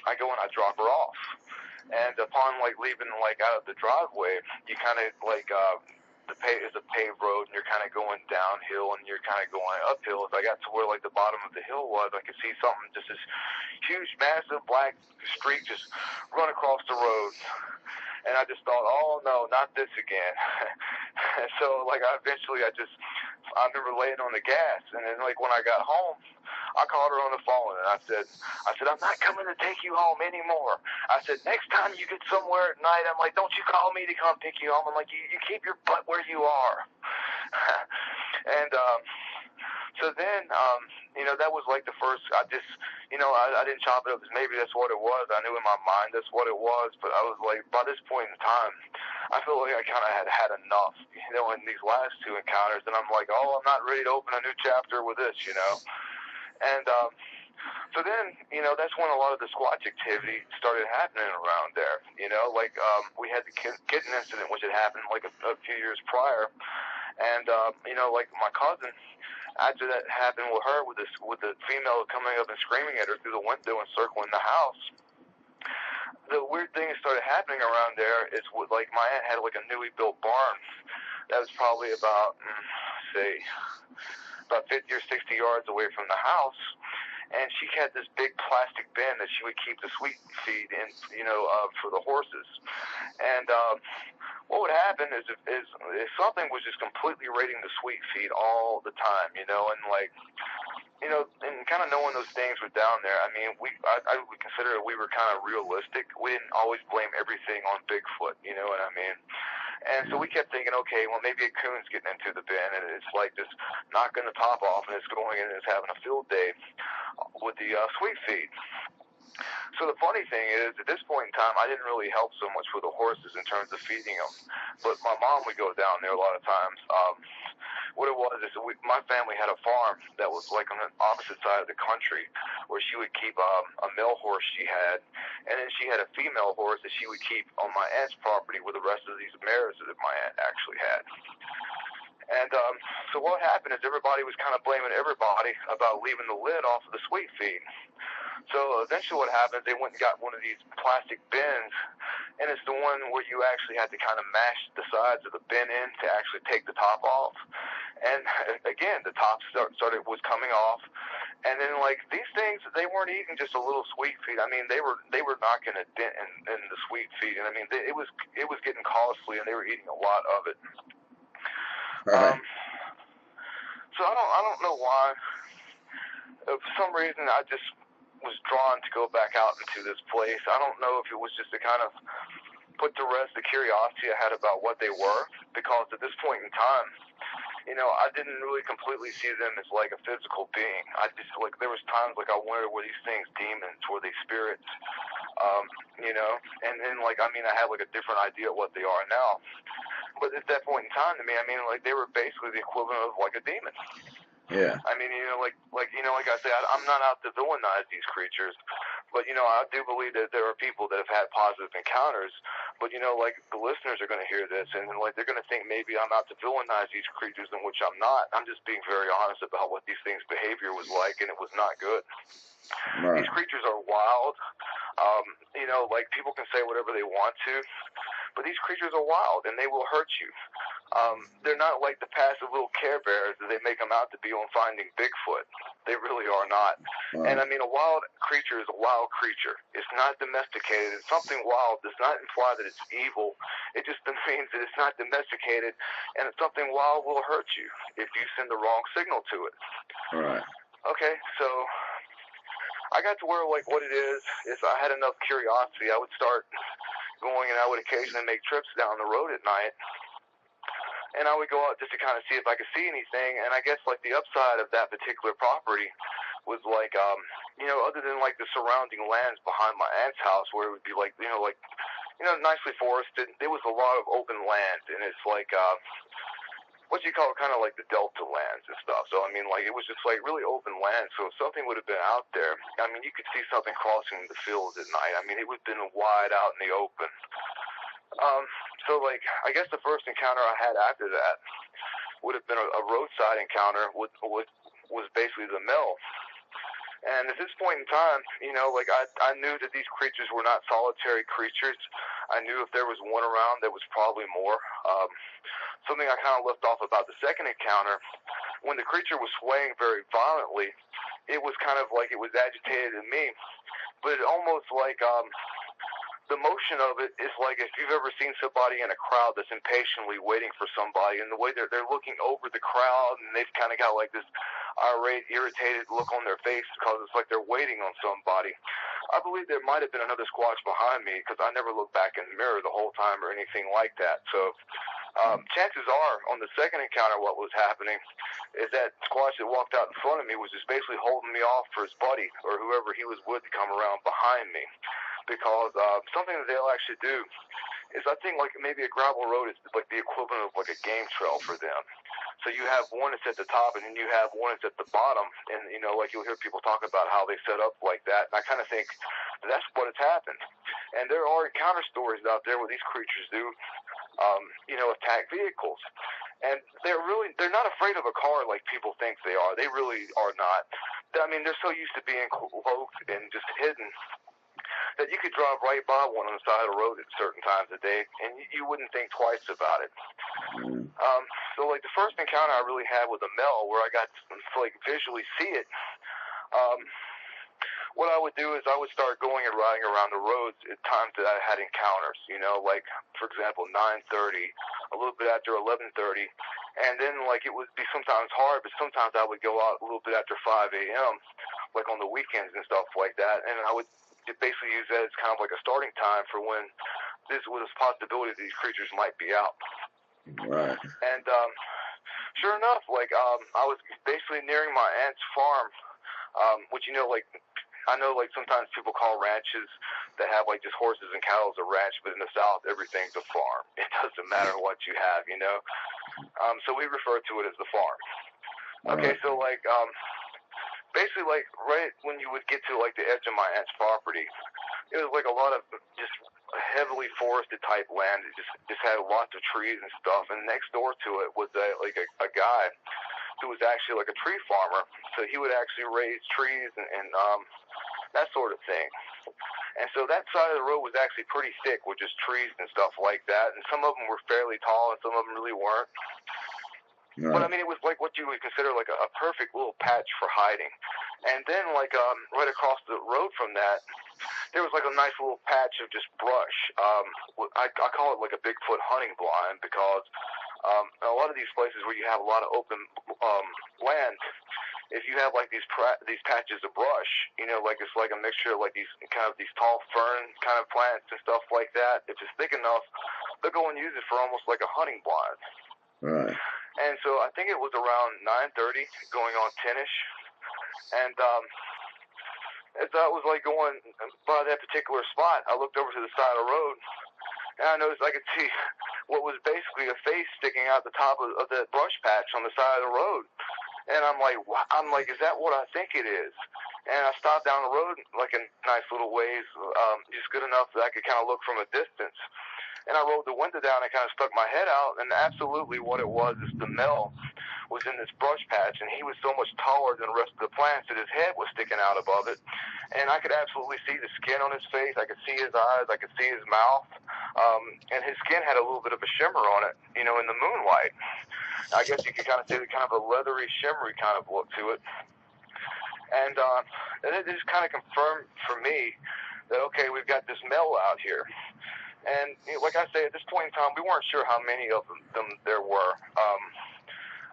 I go and I drop her off. And upon like leaving like out of the driveway, you kind of like is a paved road, and you're kind of going downhill, and you're kind of going uphill. As I got to where like the bottom of the hill was, I could see something, just this huge, massive black streak just run across the road. And I just thought, oh no, not this again. So like I remember laying on the gas, and then like when I got home, I called her on the phone, and I said, I'm not coming to take you home anymore. I said, next time you get somewhere at night, I'm like, don't you call me to come pick you home. I'm like, you keep your butt where you are. And so then, you know, that was like the first, I didn't chop it up as maybe that's what it was. I knew in my mind that's what it was, but I was like, by this point in time, I feel like I kind of had enough, you know, in these last two encounters, and I'm like, oh, I'm not ready to open a new chapter with this, you know. And so then, you know, that's when a lot of the Squatch activity started happening around there, you know, like we had the kitten incident, which had happened like a few years prior, and, you know, like my cousin, after that happened with her, with the female coming up and screaming at her through the window and circling the house, the weird thing that started happening around there is like my aunt had like a newly built barn that was probably about, about 50 or 60 yards away from the house. And she had this big plastic bin that she would keep the sweet feed in, you know, for the horses. And what would happen is if something was just completely raiding the sweet feed all the time, you know, and like, you know, and kind of knowing those things were down there, I mean, I would consider we were kind of realistic. We didn't always blame everything on Bigfoot, you know what I mean? And so we kept thinking, okay, well, maybe a coon's getting into the bin, and it's like just knocking the top off, and it's going in and it's having a field day with the sweet feed. So the funny thing is, at this point in time, I didn't really help so much with the horses in terms of feeding them, but my mom would go down there a lot of times. What it was is my family had a farm that was like on the opposite side of the country, where she would keep a male horse she had, and then she had a female horse that she would keep on my aunt's property with the rest of these mares that my aunt actually had. And so what happened is everybody was kind of blaming everybody about leaving the lid off of the sweet feed. So eventually what happened is they went and got one of these plastic bins, and it's the one where you actually had to kind of mash the sides of the bin in to actually take the top off. And again, the top was coming off. And then like these things, they weren't eating just a little sweet feed. I mean, they were knocking a dent in the sweet feed. And I mean, it was getting costly, and they were eating a lot of it. Right. So I don't know why. For some reason, I just was drawn to go back out into this place. I don't know if it was just to kind of put to rest the curiosity I had about what they were, because at this point in time, you know, I didn't really completely see them as like a physical being. I just like, there was times like I wondered, were these things demons, were they spirits, you know, and then like, I mean, I have like a different idea of what they are now, but at that point in time to me, I mean, like they were basically the equivalent of like a demon. Yeah. I mean, you know, like I say, I'm not out to villainize these creatures, but, you know, I do believe that there are people that have had positive encounters, but, you know, like the listeners are going to hear this, and like they're going to think maybe I'm out to villainize these creatures, in which I'm not. I'm just being very honest about what these things' behavior was like, and it was not good. Right. These creatures are wild. You know, like people can say whatever they want to, but these creatures are wild, and they will hurt you. They're not like the passive little Care Bears that they make them out to be on Finding Bigfoot. They really are not. Right. And I mean, a wild creature is a wild creature. It's not domesticated. And something wild does not imply that it's evil. It just means that it's not domesticated, and something wild will hurt you if you send the wrong signal to it. Right. Okay, so I got to where, like, what it is I had enough curiosity. I would start going, and I would occasionally make trips down the road at night, and I would go out just to kind of see if I could see anything. And I guess, like, the upside of that particular property was like, other than like the surrounding lands behind my aunt's house, where it would be like, nicely forested, there was a lot of open land, and it's like, what you call kind of like the delta lands and stuff. So I mean, like, it was just like really open land. So if something would have been out there, I mean, you could see something crossing the fields at night. I mean, it would have been wide out in the open. So like, I guess the first encounter I had after that would have been a roadside encounter with was basically the mill. And at this point in time, like, I knew that these creatures were not solitary creatures. I knew if there was one around, there was probably more. Something I kind of left off about the second encounter, when the creature was swaying very violently, it was kind of like it was agitated in me, but it almost like, the motion of it is like if you've ever seen somebody in a crowd that's impatiently waiting for somebody, and the way they're looking over the crowd, and they've kind of got like this irate, irritated look on their face because it's like they're waiting on somebody. I believe there might have been another Squatch behind me because I never looked back in the mirror the whole time or anything like that. So chances are, on the second encounter, what was happening is that Squatch that walked out in front of me was just basically holding me off for his buddy or whoever he was with to come around behind me. Because something that they'll actually do is, I think, like, maybe a gravel road is like the equivalent of like a game trail for them. So you have one that's at the top, and then you have one that's at the bottom, and like, you'll hear people talk about how they set up like that, and I kind of think that's what has happened. And there are encounter stories out there where these creatures do, attack vehicles, and they're not afraid of a car like people think they are. They really are not. I mean, they're so used to being cloaked and just hidden that you could drive right by one on the side of the road at certain times of day, and you wouldn't think twice about it. So, like, the first encounter I really had with a male, where I got to, like, visually see it, what I would do is I would start going and riding around the roads at times that I had encounters, like, for example, 9:30, a little bit after 11:30, and then, like, it would be sometimes hard, but sometimes I would go out a little bit after 5 a.m., like on the weekends and stuff like that, and I would basically use that as kind of like a starting time for when this was a possibility that these creatures might be out. Right. And sure enough, like, I was basically nearing my aunt's farm, which, like, I know, like, sometimes people call ranches that have, like, just horses and cattle a ranch, but in the South, everything's a farm. It doesn't matter what you have, So we refer to it as the farm. Okay, so, like, basically, like, right when you would get to, like, the edge of my aunt's property, it was, like, a lot of just heavily forested type land. It just had lots of trees and stuff, and next door to it was, a guy who was actually, like, a tree farmer, so he would actually raise trees and that sort of thing. And so that side of the road was actually pretty thick with just trees and stuff like that, and some of them were fairly tall and some of them really weren't. Right. But I mean, it was like what you would consider like a perfect little patch for hiding. And then, like, right across the road from that, there was like a nice little patch of just brush. I call it like a Bigfoot hunting blind because a lot of these places where you have a lot of open land, if you have like these patches of brush, like it's like a mixture of like these tall fern kind of plants and stuff like that. If it's thick enough, they'll go and use it for almost like a hunting blind. Right. And so I think it was around 9:30, going on 10ish, and as I was like going by that particular spot, I looked over to the side of the road, and I noticed I could see what was basically a face sticking out the top of that brush patch on the side of the road. And I'm like, is that what I think it is? And I stopped down the road like a nice little ways, just good enough that I could kind of look from a distance. And I rolled the window down and kind of stuck my head out, and absolutely what it was is the male was in this brush patch, and he was so much taller than the rest of the plants that his head was sticking out above it. And I could absolutely see the skin on his face. I could see his eyes. I could see his mouth. And his skin had a little bit of a shimmer on it, in the moonlight. I guess you could kind of say kind of a leathery, shimmery kind of look to it. And it just kind of confirmed for me that, okay, we've got this male out here. And like I say, at this point in time, we weren't sure how many of them there were.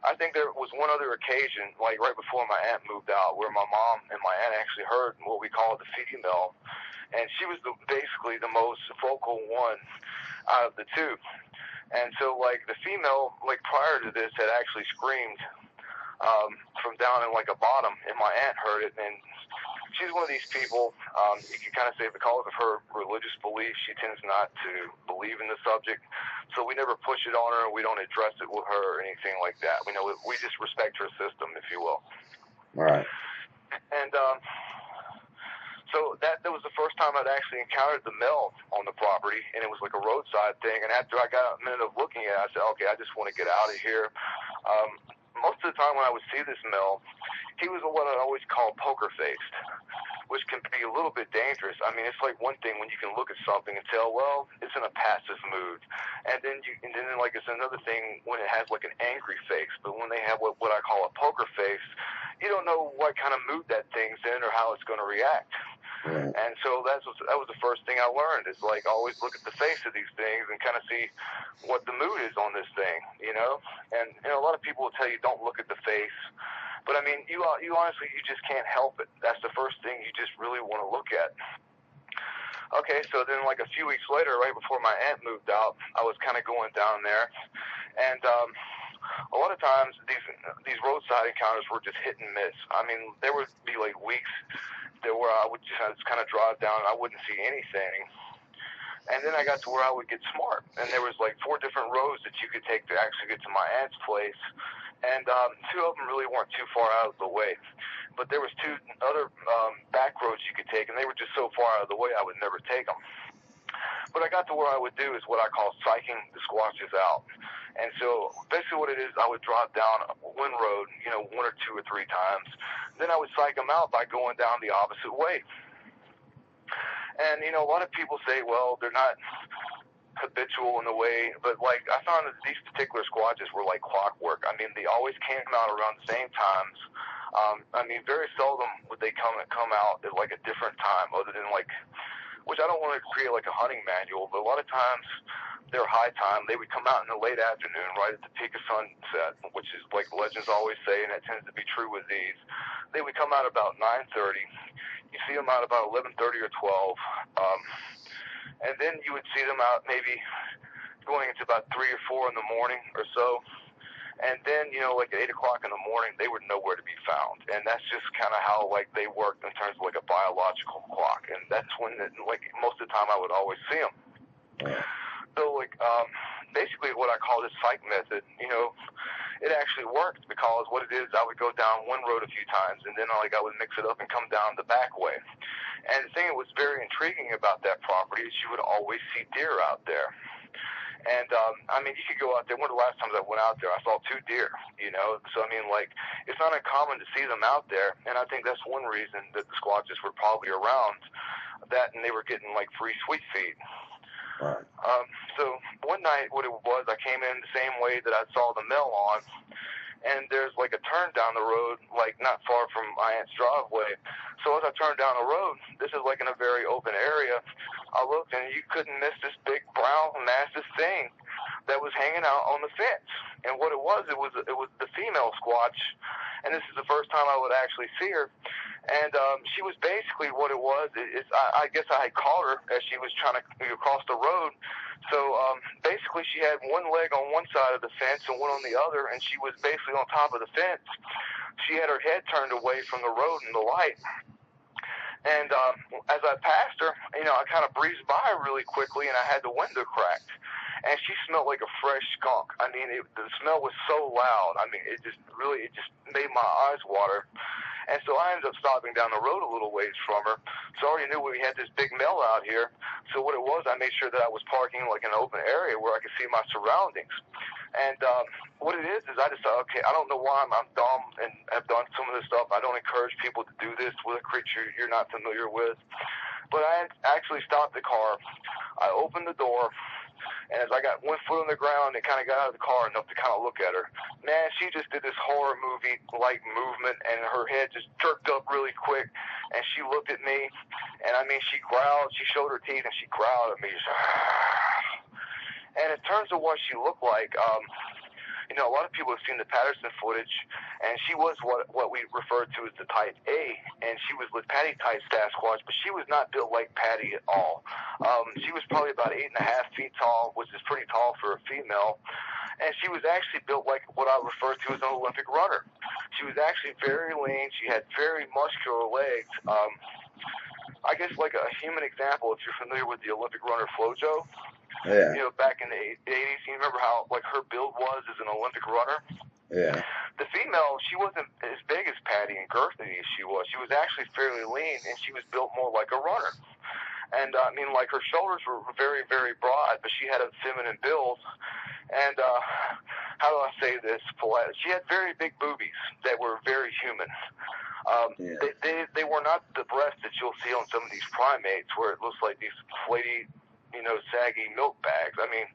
I think there was one other occasion, like right before my aunt moved out, where my mom and my aunt actually heard what we call the female, and she was basically the most vocal one out of the two. And so, like, the female, like, prior to this had actually screamed from down in like a bottom, and my aunt heard it, and she's one of these people, you can kind of say because of her religious beliefs, she tends not to believe in the subject, so we never push it on her, we don't address it with her or anything like that. We just respect her system, if you will. Right. And so that was the first time I'd actually encountered the male on the property, and it was like a roadside thing. And after I got a minute of looking at it, I said, okay, I just want to get out of here. Most of the time when I would see this male, he was what I always call poker-faced, which can be a little bit dangerous. I mean, it's like one thing when you can look at something and tell, well, it's in a passive mood. And then like it's another thing when it has like an angry face. But when they have what I call a poker face, you don't know what kind of mood that thing's in or how it's going to react. Right. And so that was the first thing I learned is like always look at the face of these things and kind of see what the mood is on this thing, you know? And a lot of people will tell you don't look at the face. But I mean, you honestly, you just can't help it. That's the first thing you just really want to look at. Okay, so then like a few weeks later, right before my aunt moved out, I was kind of going down there, and a lot of times these roadside encounters were just hit and miss. I mean, there would be like weeks there where I would just kind of drive down and I wouldn't see anything. And then I got to where I would get smart, and there was like 4 different roads that you could take to actually get to my aunt's place, and 2 of them really weren't too far out of the way. But there was 2 other back roads you could take, and they were just so far out of the way I would never take them. But I got to where I would do is what I call psyching the Squatches out. And so basically what it is, I would drop down one road, 1 or 2 or 3 times. Then I would psych them out by going down the opposite way. And, a lot of people say, well, they're not habitual in the way, but like I found that these particular Squatches were like clockwork. I mean, they always came out around the same times. I mean, very seldom would they come out at like a different time other than like, which I don't want to create like a hunting manual, but a lot of times their high time, they would come out in the late afternoon, right at the peak of sunset, which is like legends always say, and that tends to be true with these. They would come out about 9:30. You see them out about 11:30 or 12. And then you would see them out maybe going into about 3 or 4 in the morning or so. And then, like at 8 o'clock in the morning, they were nowhere to be found. And that's just kind of how, like, they worked in terms of, like, a biological clock. And that's when, like, most of the time I would always see them. So, like, basically what I call this psych method, it actually worked because what it is, I would go down one road a few times, and then, like, I would mix it up and come down the back way. And the thing that was very intriguing about that property is you would always see deer out there. And, I mean, you could go out there. One of the last times I went out there, I saw 2 deer, So, I mean, like, it's not uncommon to see them out there. And I think that's one reason that the Squatches were probably around that, and they were getting, like, free sweet feed. Right. So one night what it was, I came in the same way that I saw the male on, and there's like a turn down the road, like not far from my aunt's driveway. So as I turned down the road, this is like in a very open area, I looked and you couldn't miss this big brown massive thing that was hanging out on the fence. And what it was the female Squatch, and this is the first time I would actually see her. And she was basically what it was. I guess I had caught her as she was trying to cross the road. So basically she had one leg on one side of the fence and one on the other, and she was basically on top of the fence. She had her head turned away from the road and the light. And as I passed her, I kind of breezed by her really quickly, and I had the window cracked. And she smelled like a fresh skunk. I mean, the smell was so loud. I mean, it just made my eyes water. And so I ended up stopping down the road a little ways from her. So I already knew we had this big male out here. So what it was, I made sure that I was parking like in an open area where I could see my surroundings. And what it is I just thought, okay, I don't know why I'm dumb and have done some of this stuff. I don't encourage people to do this with a creature you're not familiar with. But I actually stopped the car. I opened the door. And as I got one foot on the ground and kind of got out of the car enough to kind of look at her, man, she just did this horror movie-like movement, and her head just jerked up really quick, and she looked at me, and I mean, she growled, she showed her teeth, and she growled at me. And in terms of what she looked like, a lot of people have seen the Patterson footage, and she was what we refer to as the type A, and she was with Patty type Sasquatch, but she was not built like Patty at all. She was probably about 8.5 feet tall, which is pretty tall for a female, and she was actually built like what I refer to as an Olympic runner. She was actually very lean. She had very muscular legs. I guess like a human example, if you're familiar with the Olympic runner Flojo, Yeah. you know, back in the 80s, you remember how like her build was as an Olympic runner? Yeah. The female, she wasn't as big as Patty and girthy as she was. She was actually fairly lean, and she was built more like a runner. And I mean, like her shoulders were very, very broad, but she had a feminine build. And how do I say this politely? She had very big boobies that were very human. Yeah. They were not the breasts that you'll see on some of these primates where it looks like these flaty, you know, saggy milk bags. I mean,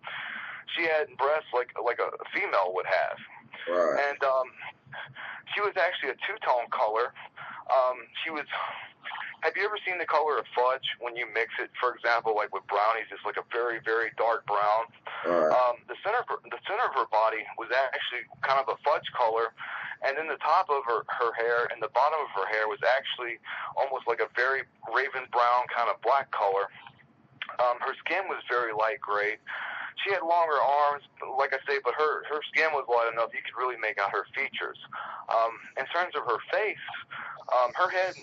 she had breasts like a female would have. Right. And she was actually a two-tone color. She was. Have you ever seen the color of fudge when you mix it, for example, like with brownies? It's like a very, very dark brown. Right. The center of her body was actually kind of a fudge color, and then the top of her hair and the bottom of her hair was actually almost like a very raven brown kind of black color. Her skin was very light gray. She had longer arms, like I say, but her skin was light enough you could really make out her features. In terms of her face, her head,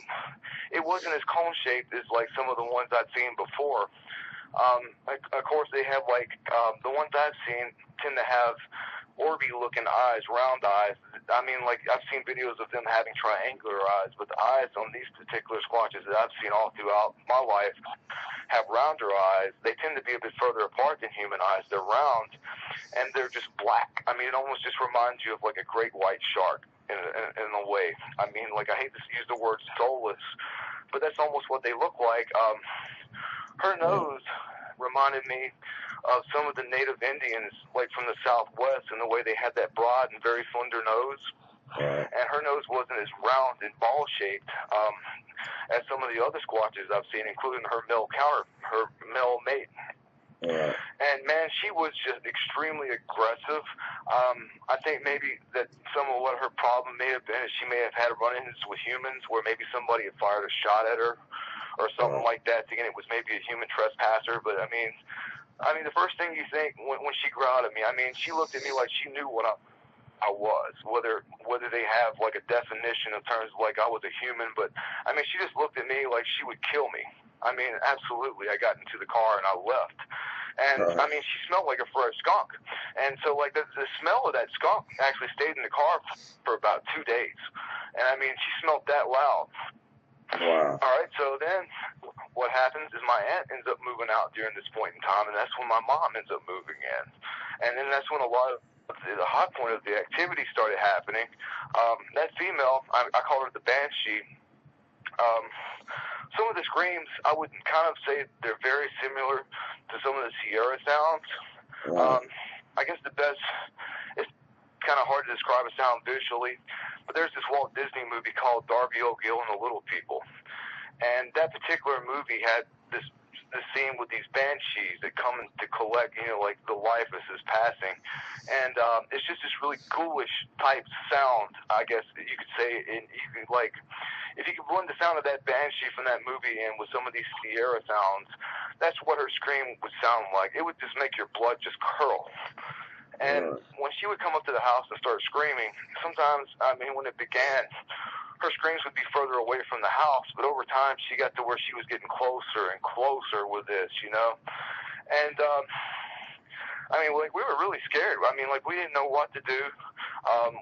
it wasn't as cone-shaped as like some of the ones I'd seen before. Of course, they have like the ones I've seen tend to have orby-looking eyes, round eyes. I mean, like I've seen videos of them having triangular eyes, but the eyes on these particular squatches that I've seen all throughout my life have rounder eyes. They tend to be a bit further apart than human eyes. They're round, and they're just black. I mean, it almost just reminds you of like a great white shark in a way. I mean, like I hate to use the word soulless, but that's almost what they look like. Her nose reminded me of some of the native Indians, like from the Southwest, and the way they had that broad and very slender nose. Right. And her nose wasn't as round and ball-shaped as some of the other squatches I've seen, including her male mate. Right. And man, she was just extremely aggressive. I think maybe that some of what her problem may have been is she may have had run-ins with humans where maybe somebody had fired a shot at her or something like that, thinking it was maybe a human trespasser. But I mean, the first thing you think when she growled at me, I mean, she looked at me like she knew what I was, whether they have like a definition in terms of like I was a human, but I mean, she just looked at me like she would kill me. I mean, absolutely. I got into the car and I left. And I mean, she smelled like a fresh skunk. And so like the smell of that skunk actually stayed in the car for about 2 days. And I mean, she smelled that loud. Wow. All right, so then what happens is my aunt ends up moving out during this point in time, and that's when my mom ends up moving in. And then that's when a lot of the high point of the activity started happening. That female, I call her the Banshee. Some of the screams, I would kind of say they're very similar to some of the Sierra sounds. Wow. I guess it's kind of hard to describe a sound visually, but there's this Walt Disney movie called Darby O'Gill and the Little People. And that particular movie had this scene with these banshees that come to collect, you know, like the life as is passing. And it's just this really ghoulish type sound, I guess you could say. And you could, like, if you could blend the sound of that banshee from that movie in with some of these Sierra sounds, that's what her scream would sound like. It would just make your blood just curl. And when she would come up to the house and start screaming, sometimes, I mean, when it began, her screams would be further away from the house, but over time she got to where she was getting closer and closer with this, you know? And, I mean, like, we were really scared. I mean, like, we didn't know what to do.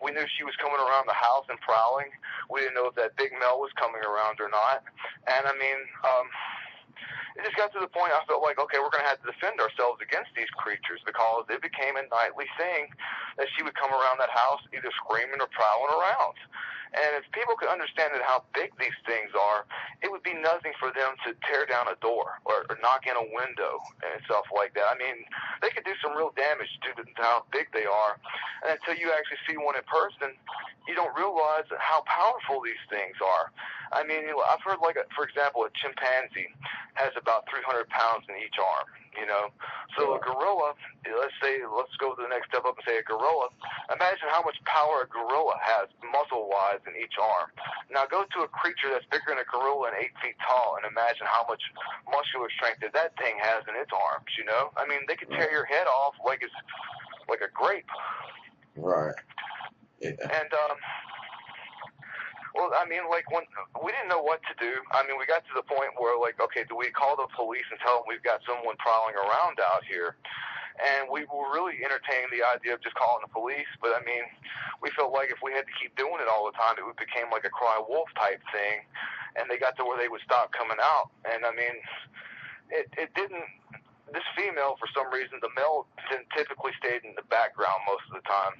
We knew she was coming around the house and prowling. We didn't know if that big male was coming around or not. And, I mean, it just got to the point I felt like, okay, we're going to have to defend ourselves against these creatures because it became a nightly thing that she would come around that house either screaming or prowling around. And if people could understand how big these things are, it would be nothing for them to tear down a door or knock in a window and stuff like that. I mean, they could do some real damage due to how big they are. And until you actually see one in person, you don't realize how powerful these things are. I mean, I've heard, like, for example, a chimpanzee has about 300 pounds in each arm, you know. So a gorilla, let's go to the next step up and say a gorilla. Imagine how much power a gorilla has muscle-wise in each arm. Now go to a creature that's bigger than a gorilla and 8 feet tall and imagine how much muscular strength that thing has in its arms, you know. I mean, they could tear your head off like like a grape. Right. Yeah. And well, I mean, like when we didn't know what to do. I mean, we got to the point where like, okay, do we call the police and tell them we've got someone prowling around out here? And we were really entertaining the idea of just calling the police, but I mean, we felt like if we had to keep doing it all the time, it became like a cry wolf type thing, and they got to where they would stop coming out. And I mean, it didn't. This female, for some reason, the male typically stayed in the background most of the time.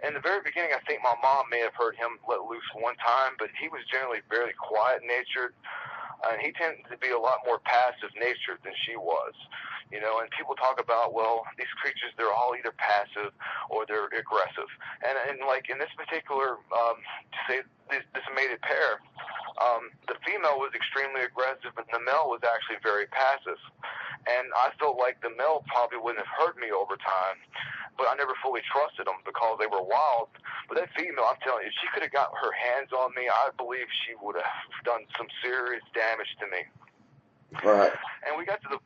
In the very beginning, I think my mom may have heard him let loose one time, but he was generally very quiet-natured, and he tended to be a lot more passive-natured than she was. You know, and people talk about, well, these creatures, they're all either passive or they're aggressive. And like in this particular, say, this mated pair, the female was extremely aggressive, and the male was actually very passive. And I felt like the male probably wouldn't have hurt me over time, but I never fully trusted them because they were wild. But that female, I'm telling you, if she could have got her hands on me, I believe she would have done some serious damage to me. Right. And we got to the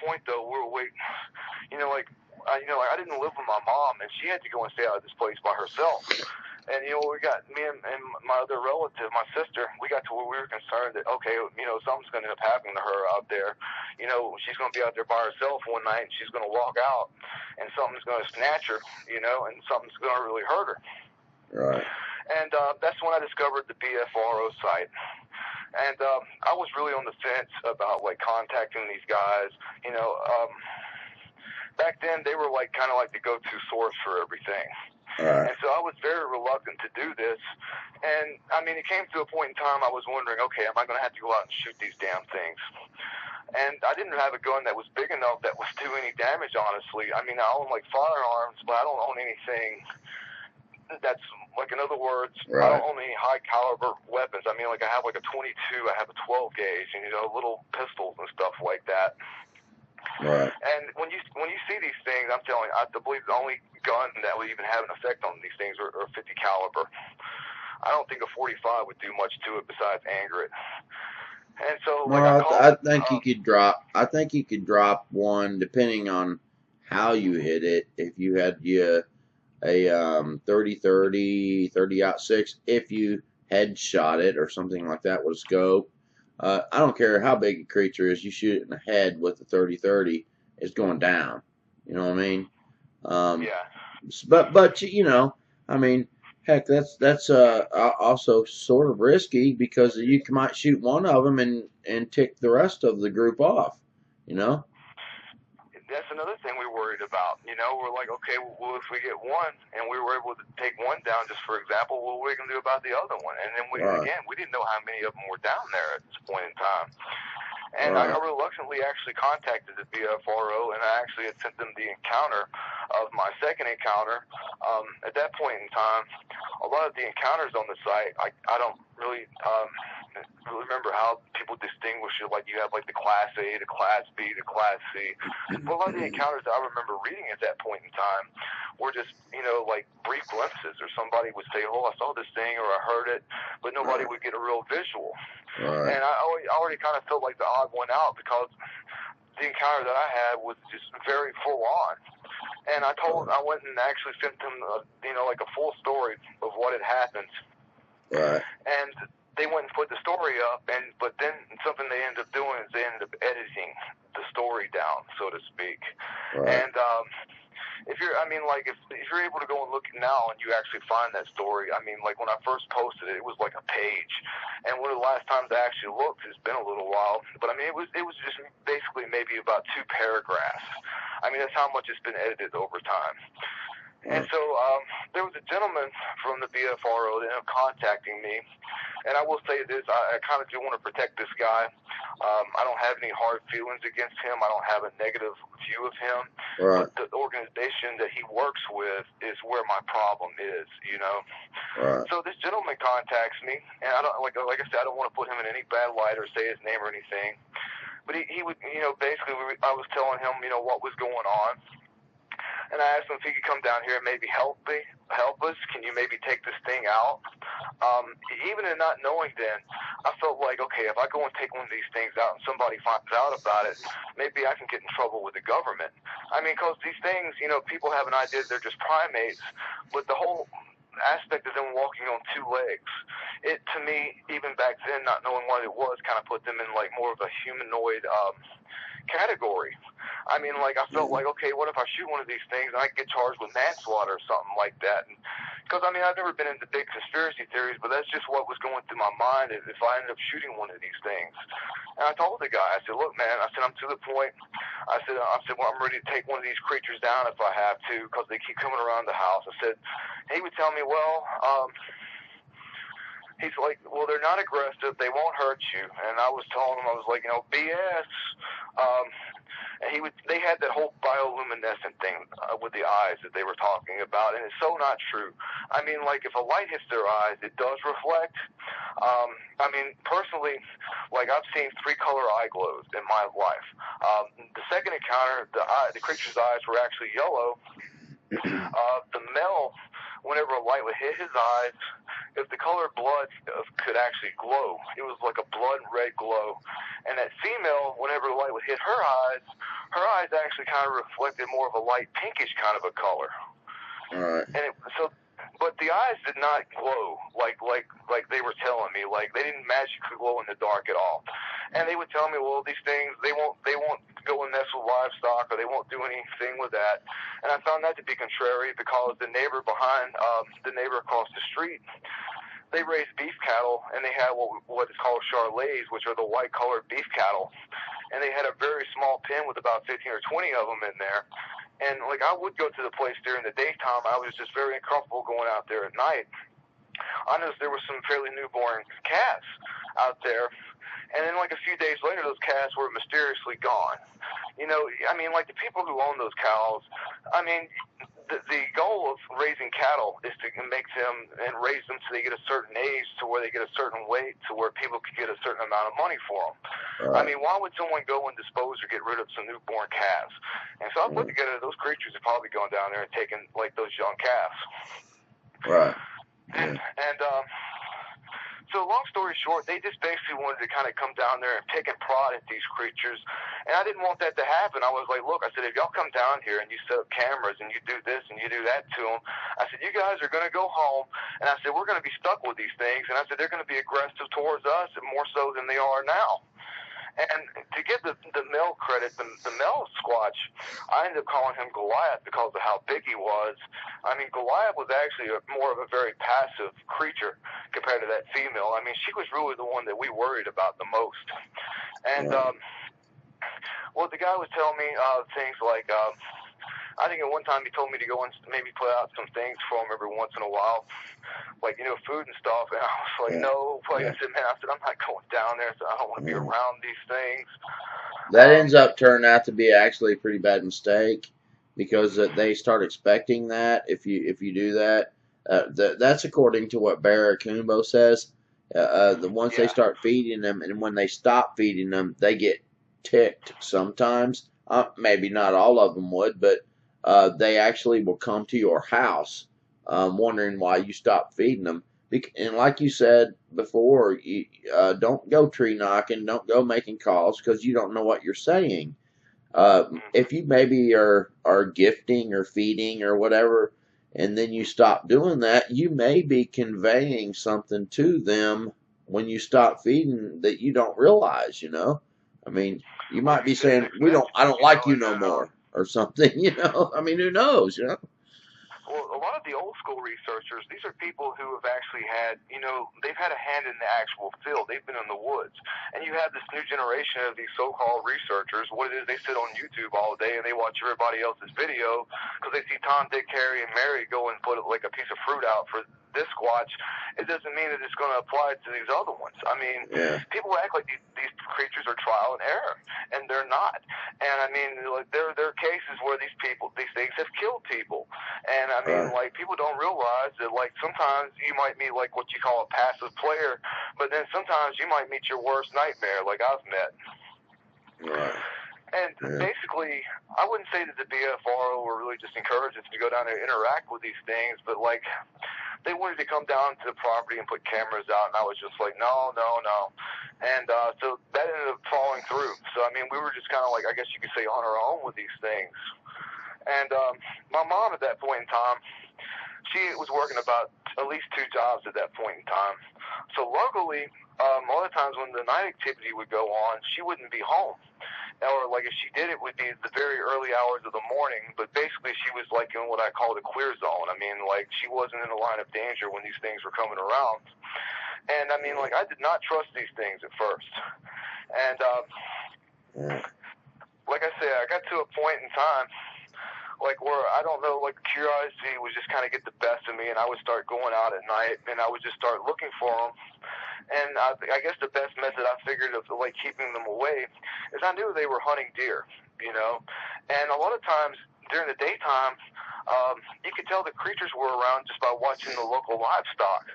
point though where we, like I didn't live with my mom, and she had to go and stay out of this place by herself. And we got me and my other relative, my sister. We got to where we were concerned that something's going to end up happening to her out there. She's going to be out there by herself one night, and she's going to walk out, and something's going to snatch her, and something's going to really hurt her. Right. And that's when I discovered the BFRO site. And I was really on the fence about like contacting these guys. Back then they were like kind of like the go-to source for everything. Right. And so I was very reluctant to do this. And I mean, it came to a point in time I was wondering, okay, am I going to have to go out and shoot these damn things? And I didn't have a gun that was big enough that would do any damage, honestly. I mean, I own like firearms, but I don't own anything that's like, in other words, right. I don't own any high caliber weapons. I mean, like I have like a 22, I have a 12 gauge, and little pistols and stuff like that. Right. And when you see these things, I'm telling you, I believe the only gun that would even have an effect on these things are 50 caliber. I don't think a 45 would do much to it besides anger it. And so, like, I think you could drop. I think you could drop one depending on how you hit it. If you had a 30-30, 30-06, if you headshot it or something like that with a scope. I don't care how big a creature is, you shoot it in the head with a 30-30, it's going down. You know what I mean? Yeah. But I mean, heck, that's also sort of risky because you might shoot one of them and tick the rest of the group off. That's another thing we worried about. We're like, okay, well, if we get one and we were able to take one down, just for example, what are we going to do about the other one? And then we didn't know how many of them were down there at this point in time. And I reluctantly actually contacted the BFRO, and I actually had sent them the encounter of my second encounter. At that point in time, a lot of the encounters on the site, I don't really remember how people distinguish it. Like you have like the Class A, the Class B, the Class C. But a lot of the encounters that I remember reading at that point in time were just, like brief glimpses, or somebody would say, oh, I saw this thing, or I heard it, but nobody would get a real visual. Right. And I already kind of felt like the odd one out because the encounter that I had was just very full on. And I went and actually sent them, like a full story of what had happened. Right. And they went and put the story up, but then something they ended up doing is they ended up editing the story down, so to speak. Right. And if you're able to go and look now and you actually find that story, I mean, like when I first posted it, it was like a page. And one of the last times I actually looked, it's been a little while, but I mean, it was just basically maybe about 2 paragraphs. I mean, that's how much it's been edited over time. And so there was a gentleman from the BFRO that ended up contacting me. And I will say this, I kind of do want to protect this guy. I don't have any hard feelings against him. I don't have a negative view of him. Right. But the organization that he works with is where my problem is, Right. So this gentleman contacts me, and I don't like I said, I don't want to put him in any bad light or say his name or anything. But he would, basically I was telling him, what was going on. and I asked him if he could come down here and maybe help us. Can you maybe take this thing out? Even in not knowing then, I felt like, okay, if I go and take one of these things out and somebody finds out about it, maybe I can get in trouble with the government. I mean, because these things, you know, people have an idea they're just primates, but the whole aspect of them walking on two legs, it, to me, even back then, not knowing what it was, kind of put them in like more of a humanoid category. I mean, like, I felt like, okay, what if I shoot one of these things and I get charged with manslaughter or something like that? Because, I mean, I've never been into big conspiracy theories, but that's just what was going through my mind if I ended up shooting one of these things. And I told the guy, I said, look, man, I said, I'm to the point. I said, well, I'm ready to take one of these creatures down if I have to, because they keep coming around the house. I said, he would tell me, well, he's like, well, they're not aggressive. They won't hurt you. And I was telling him, I was like, you know, BS. And they had that whole bioluminescent thing with the eyes that they were talking about, and it's so not true. I mean, like, if a light hits their eyes, it does reflect. I mean, personally, like, I've seen 3-color eye glows in my life. The second encounter, the creature's eyes were actually yellow. The male, whenever a light would hit his eyes, if the color blood could actually glow, it was like a blood red glow. And that female, whenever the light would hit her eyes actually kind of reflected more of a light pinkish kind of a color. All right. And but the eyes did not glow like they were telling me. Like, they didn't magically glow in the dark at all. And they would tell me, well, these things, they won't go and mess with livestock, or they won't do anything with that. And I found that to be contrary, because the neighbor across the street, they raised beef cattle, and they had what is called charolais, which are the white-colored beef cattle. And they had a very small pen with about 15 or 20 of them in there. And, like, I would go to the place during the daytime. I was just very uncomfortable going out there at night. I noticed there were some fairly newborn calves out there. And then, like, a few days later, those calves were mysteriously gone. You know, I mean, like, the people who own those cows, I mean, the goal of raising cattle is to make them and raise them so they get a certain age, to where they get a certain weight, to where people can get a certain amount of money for them. Right. I mean, why would someone go and dispose or get rid of some newborn calves? And so I put together those creatures have probably gone down there and taken, like, those young calves. Right. Yeah. And so long story short, they just basically wanted to kind of come down there and pick and prod at these creatures. And I didn't want that to happen. I was like, look, I said, if y'all come down here and you set up cameras and you do this and you do that to them, I said, you guys are going to go home. And I said, we're going to be stuck with these things. And I said, they're going to be aggressive towards us, and more so than they are now. And to give the male credit, the male Squatch, I ended up calling him Goliath because of how big he was. I mean, Goliath was actually more of a very passive creature compared to that female. I mean, she was really the one that we worried about the most. And well, the guy was telling me things like, I think at one time he told me to go and maybe put out some things for him every once in a while, like, you know, food and stuff. And I was like, no. Like, I said, man, I'm not going down there, so I don't want to be around these things. That ends up turning out to be actually a pretty bad mistake, because they start expecting that if you do that. That's according to what Barracuda says. Once they start feeding them, and when they stop feeding them, they get ticked sometimes. Maybe not all of them would, but they actually will come to your house wondering why you stopped feeding them. And like you said before, don't go tree knocking, don't go making calls, because you don't know what you're saying. If you maybe are gifting or feeding or whatever, and then you stop doing that, you may be conveying something to them when you stop feeding that you don't realize, you know? I mean, you might be saying, I don't like you no more, or something, you know? I mean, who knows, you know? Well, a lot of the old school researchers, these are people who have actually had, you know, they've had a hand in the actual field. They've been in the woods. And you have this new generation of these so-called researchers. What it is, they sit on YouTube all day and they watch everybody else's video because they see Tom, Dick, Harry, and Mary go and put like a piece of fruit out for this Squatch. It doesn't mean that it's going to apply to these other ones. I mean, people act like these creatures are trial and error, and they're not. And I mean, like, there are cases where these things have killed people. And I mean, like, people don't realize that, like, sometimes you might meet like what you call a passive player, but then sometimes you might meet your worst nightmare, like I've met. Right. And basically, I wouldn't say that the BFRO were really just encouraging us to go down there and interact with these things, but like they wanted to come down to the property and put cameras out, and I was just like, no. And so that ended up falling through. So, I mean, we were just kind of like, I guess you could say, on our own with these things. And my mom at that point in time, she was working about at least 2 jobs at that point in time. So luckily, a lot of times when the night activity would go on, she wouldn't be home. Or like if she did, it would be the very early hours of the morning. But basically, she was like in what I call the clear zone. I mean, like she wasn't in the line of danger when these things were coming around. And I mean, like I did not trust these things at first. And like I said, I got to a point in time like where I don't know, like curiosity would just kind of get the best of me, and I would start going out at night, and I would just start looking for them. And I guess the best method I figured of like keeping them away is I knew they were hunting deer, you know. And a lot of times during the daytime, you could tell the creatures were around just by watching the local livestock.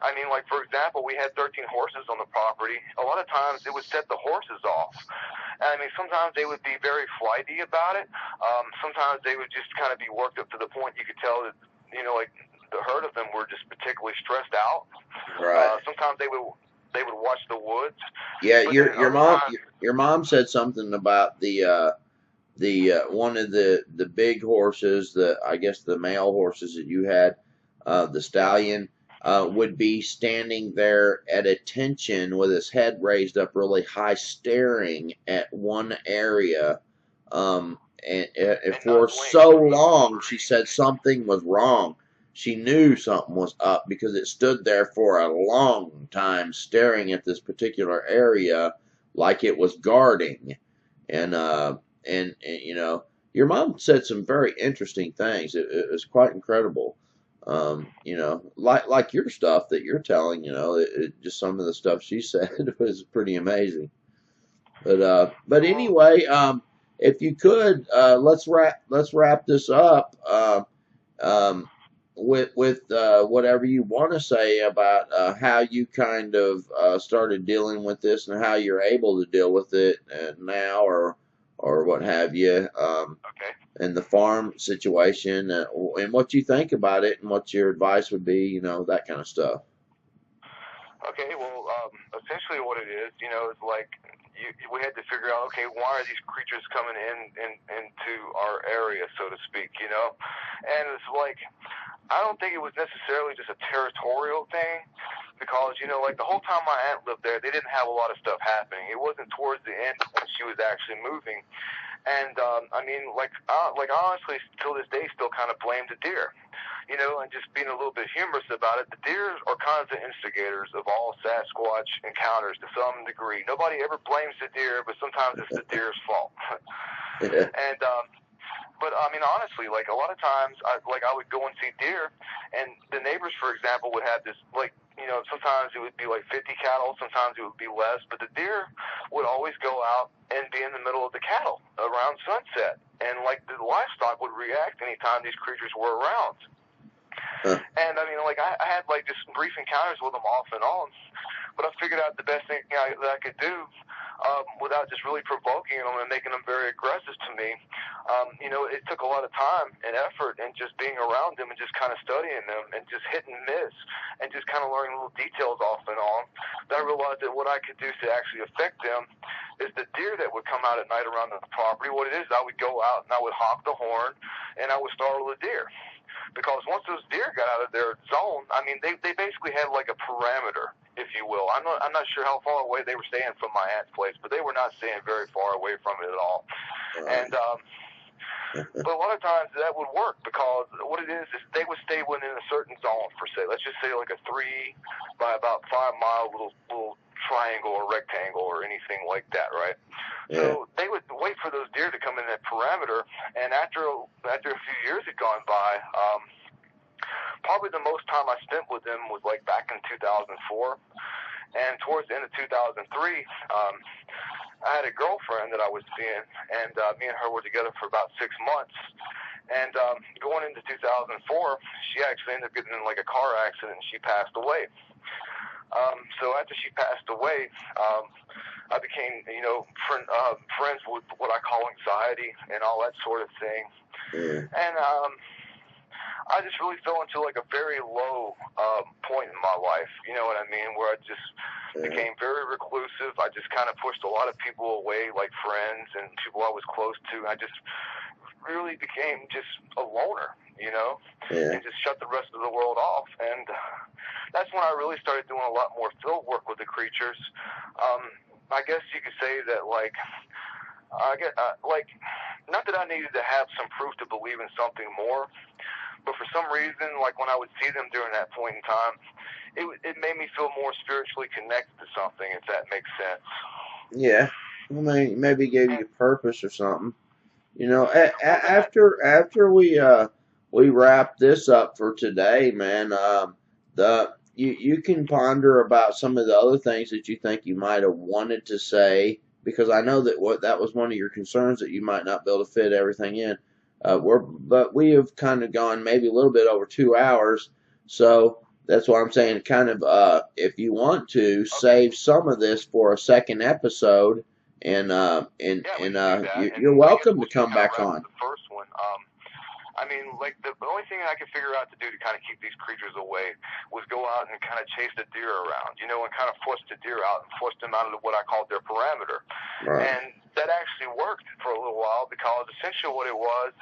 I mean, like for example, we had 13 horses on the property. A lot of times it would set the horses off. I mean, sometimes they would be very flighty about it. Sometimes they would just kind of be worked up to the point you could tell that, you know, like the herd of them were just particularly stressed out. Right. Sometimes they would watch the woods. Yeah, But your mom said something about the one of the big horses, I guess the male horses that you had, the stallion. Would be standing there at attention with his head raised up really high, staring at one area. And for so long, she said something was wrong. She knew something was up because it stood there for a long time staring at this particular area like it was guarding. And you know, your mom said some very interesting things. It was quite incredible. You know, like your stuff that you're telling, you know, just some of the stuff she said was pretty amazing. But anyway, if you could, let's wrap this up, with whatever you want to say about how you kind of started dealing with this and how you're able to deal with it now, or what have you. Okay. And the farm situation, and what you think about it, and what your advice would be, you know, that kind of stuff. Okay, well, essentially what it is, you know, is like we had to figure out, okay, why are these creatures coming into our area, so to speak, you know? And it's like, I don't think it was necessarily just a territorial thing, because, you know, like the whole time my aunt lived there, they didn't have a lot of stuff happening. It wasn't towards the end when she was actually moving. And, I mean, like honestly, till this day, still kind of blame the deer. You know, and just being a little bit humorous about it, the deer are kind of the instigators of all Sasquatch encounters to some degree. Nobody ever blames the deer, but sometimes it's the deer's fault. And, but I mean, honestly, like a lot of times, I would go and see deer, and the neighbors, for example, would have this, like, you know, sometimes it would be like 50 cattle, sometimes it would be less, but the deer would always go out and be in the middle of the cattle around sunset, and like the livestock would react anytime these creatures were around. And I mean, like I had like just brief encounters with them off and on, but I figured out the best thing that I could do, without just really provoking them and making them very aggressive to me. You know, it took a lot of time and effort and just being around them and just kind of studying them and just hit and miss and just kind of learning little details off and on. Then I realized that what I could do to actually affect them is the deer that would come out at night around the property. What it is, I would go out and I would honk the horn and I would startle the deer. Because once those deer got out of their zone, I mean, they basically had like a parameter, if you will. I'm not sure how far away they were staying from my aunt's place, but they were not staying very far away from it at all. And but a lot of times that would work, because what it is they would stay within a certain zone, per se. Let's just say like a 3 by about 5 mile little triangle or rectangle or anything like that, right? Yeah. So they would wait for those deer to come in that parameter, and after a few years had gone by, probably the most time I spent with them was like back in 2004, and towards the end of 2003, I had a girlfriend that I was seeing, and me and her were together for about 6 months. And going into 2004, she actually ended up getting in like a car accident, and she passed away. So after she passed away, I became, friends with what I call anxiety and all that sort of thing. Yeah. And I just really fell into like a very low point in my life, you know what I mean, where I just became very reclusive. I just kind of pushed a lot of people away, like friends and people I was close to. I just really became just a loner, and just shut the rest of the world off. And that's when I really started doing a lot more field work with the creatures. I guess you could say that, like, not that I needed to have some proof to believe in something more, but for some reason, like when I would see them during that point in time, it made me feel more spiritually connected to something, if that makes sense. Yeah. Well, maybe gave you purpose or something. After we wrap this up for today, man, you can ponder about some of the other things that you think you might have wanted to say, because I know that was one of your concerns, that you might not be able to fit everything in. But we have kind of gone maybe a little bit over 2 hours, so that's why I'm saying, kind of, if you want to save some of this for a second episode. And you're welcome to come back on. The first one. I mean, like, the only thing I could figure out to do to kind of keep these creatures away was go out and kind of chase the deer around, and kind of force the deer out and force them out of what I called their parameter. Right. And that actually worked for a little while, because essentially what it was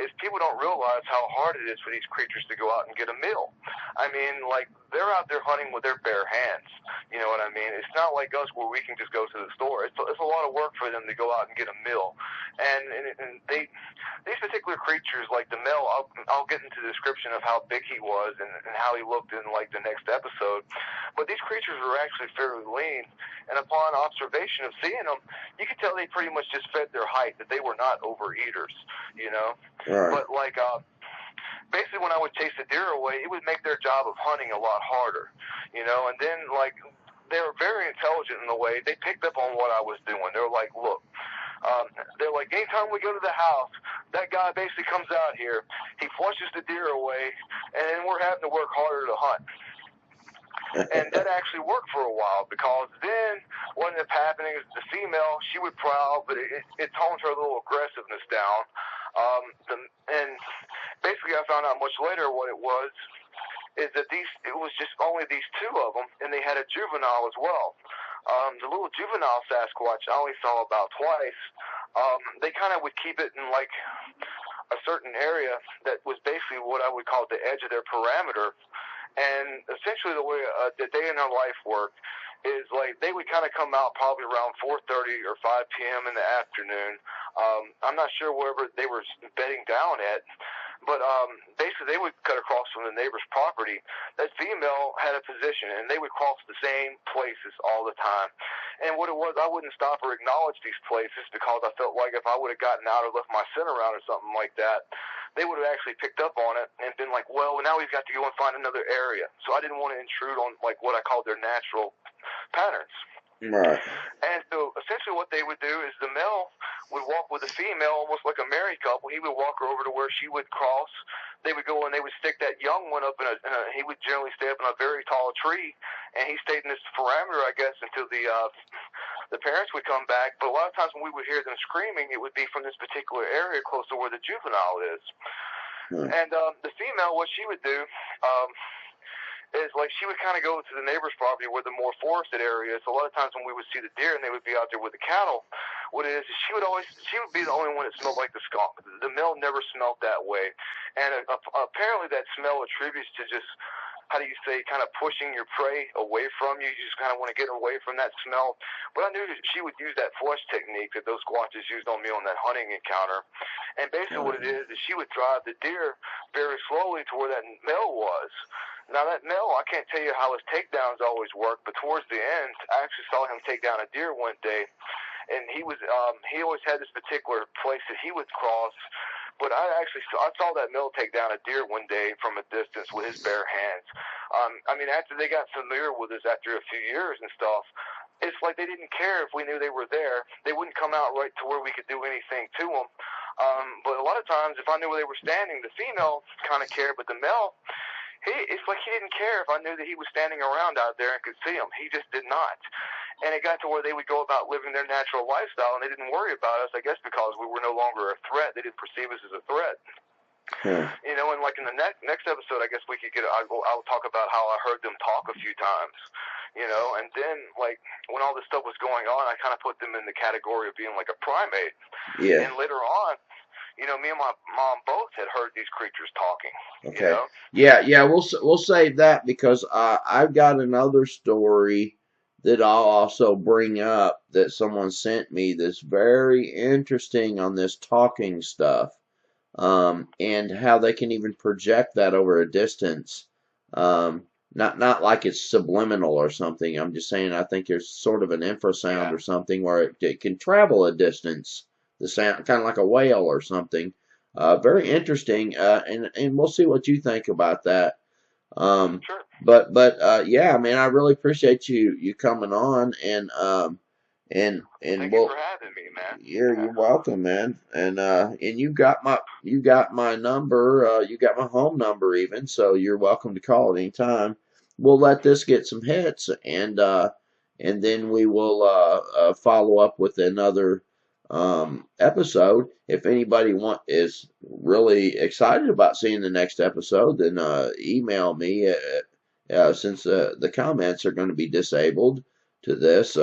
is people don't realize how hard it is for these creatures to go out and get a meal. I mean, like, they're out there hunting with their bare hands. You know what I mean? It's not like us where we can just go to the store. It's a lot of work for them to go out and get a meal. And these particular creatures, like the male, I'll get into the description of how big he was and how he looked in, like, the next episode. But these creatures were actually fairly lean, and upon observation of seeing them, you could tell they pretty much just fed their height, that they were not overeaters, Right. But, like, basically when I would chase the deer away, it would make their job of hunting a lot harder, and then, like, they were very intelligent in the way. They picked up on what I was doing. They were like, look, they're like, anytime we go to the house, that guy basically comes out here, he flushes the deer away, and then we're having to work harder to hunt. And that actually worked for a while, because then what ended up happening is the female, she would prowl, but it toned her little aggressiveness down. And basically I found out much later what it was, is that it was just only these two of them, and they had a juvenile as well. The little juvenile Sasquatch I only saw about twice. They kind of would keep it in, like, a certain area that was basically what I would call the edge of their parameter. And essentially the way the day in their life worked is, like, they would kind of come out probably around 4:30 or 5 p.m. in the afternoon. I'm not sure wherever they were bedding down at, but basically they would cut across from the neighbor's property. That female had a position, and they would cross the same places all the time. And what it was, I wouldn't stop or acknowledge these places, because I felt like if I would have gotten out or left my scent around or something like that, they would have actually picked up on it and been like, well, now we've got to go and find another area. So I didn't want to intrude on, like, what I called their natural patterns. Right. And so essentially what they would do is the male would walk with the female almost like a married couple. He would walk her over to where she would cross. They would go and they would stick that young one up he would generally stay up in a very tall tree, and he stayed in this parameter, I guess, until the parents would come back. But a lot of times when we would hear them screaming, it would be from this particular area close to where the juvenile is. And the female, what she would do, is, like, she would kind of go to the neighbor's property where the more forested area is. So a lot of times when we would see the deer and they would be out there with the cattle, what it is she would be the only one that smelled like the skunk. The male never smelled that way. And apparently that smell attributes to just, how do you say, kind of pushing your prey away from you. You just kind of want to get away from that smell. But I knew that she would use that flush technique that those squatches used on me on that hunting encounter. And basically what it is she would drive the deer very slowly to where that male was. Now, that male, I can't tell you how his takedowns always work, but towards the end, I actually saw him take down a deer one day, and he always had this particular place that he would cross. But I saw that male take down a deer one day from a distance with his bare hands. I mean, after they got familiar with us after a few years and stuff, it's like they didn't care if we knew they were there. They wouldn't come out right to where we could do anything to them. But a lot of times, if I knew where they were standing, the female kind of cared, but the male, it's like he didn't care if I knew that he was standing around out there and could see him. He just did not. And it got to where they would go about living their natural lifestyle, and they didn't worry about us, I guess, because we were no longer a threat. They didn't perceive us as a threat. You know, and like in the next episode, I guess we could get. I'll talk about how I heard them talk a few times. You know, and then like when all this stuff was going on, I kind of put them in the category of being like a primate. Yeah. And later on, you know, me and my mom both had heard these creatures talking. Okay. You know? Yeah. We'll save that because I've got another story that I'll also bring up that someone sent me that's very interesting on this talking stuff. And how they can even project that over a distance. Not like it's subliminal or something. I'm just saying I think there's sort of an infrasound or something where it can travel a distance. The sound, kind of like a whale or something. Very interesting. And we'll see what you think about that. Sure. But yeah, man, I really appreciate you coming on and Thank you for having me, man. You're welcome, man. And you got my number, you got my home number even, so you're welcome to call at any time. We'll let this get some hits and then we will follow up with another episode. If anybody is really excited about seeing the next episode, then email me since the comments are going to be disabled to this.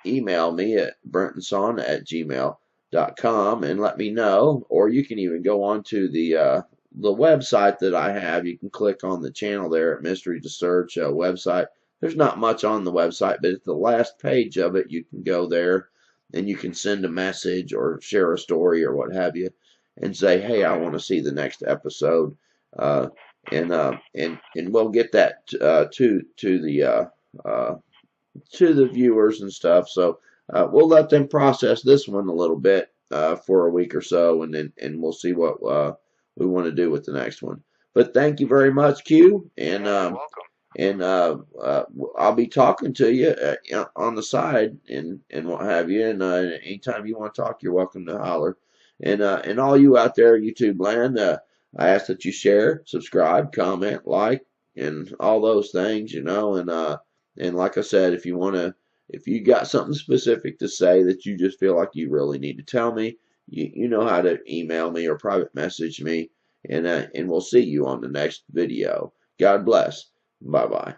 Email me at brentonson@gmail.com and let me know, or you can even go on to the website that I have. You can click on the channel there at Mystery to Search website. There's not much on the website, but at the last page of it, you can go there and you can send a message or share a story or what have you and say, hey, I want to see the next episode. And we'll get that to the viewers and stuff. So we'll let them process this one a little bit for a week or so, and we'll see what we want to do with the next one. But thank you very much, Q, and I'll be talking to you on the side and what have you. And anytime you want to talk, you're welcome to holler. And all you out there, YouTube land, I ask that you share, subscribe, comment, like, and all those things, you know, and like I said, if you got something specific to say that you just feel like you really need to tell me, you know how to email me or private message me, and we'll see you on the next video. God bless. Bye-bye.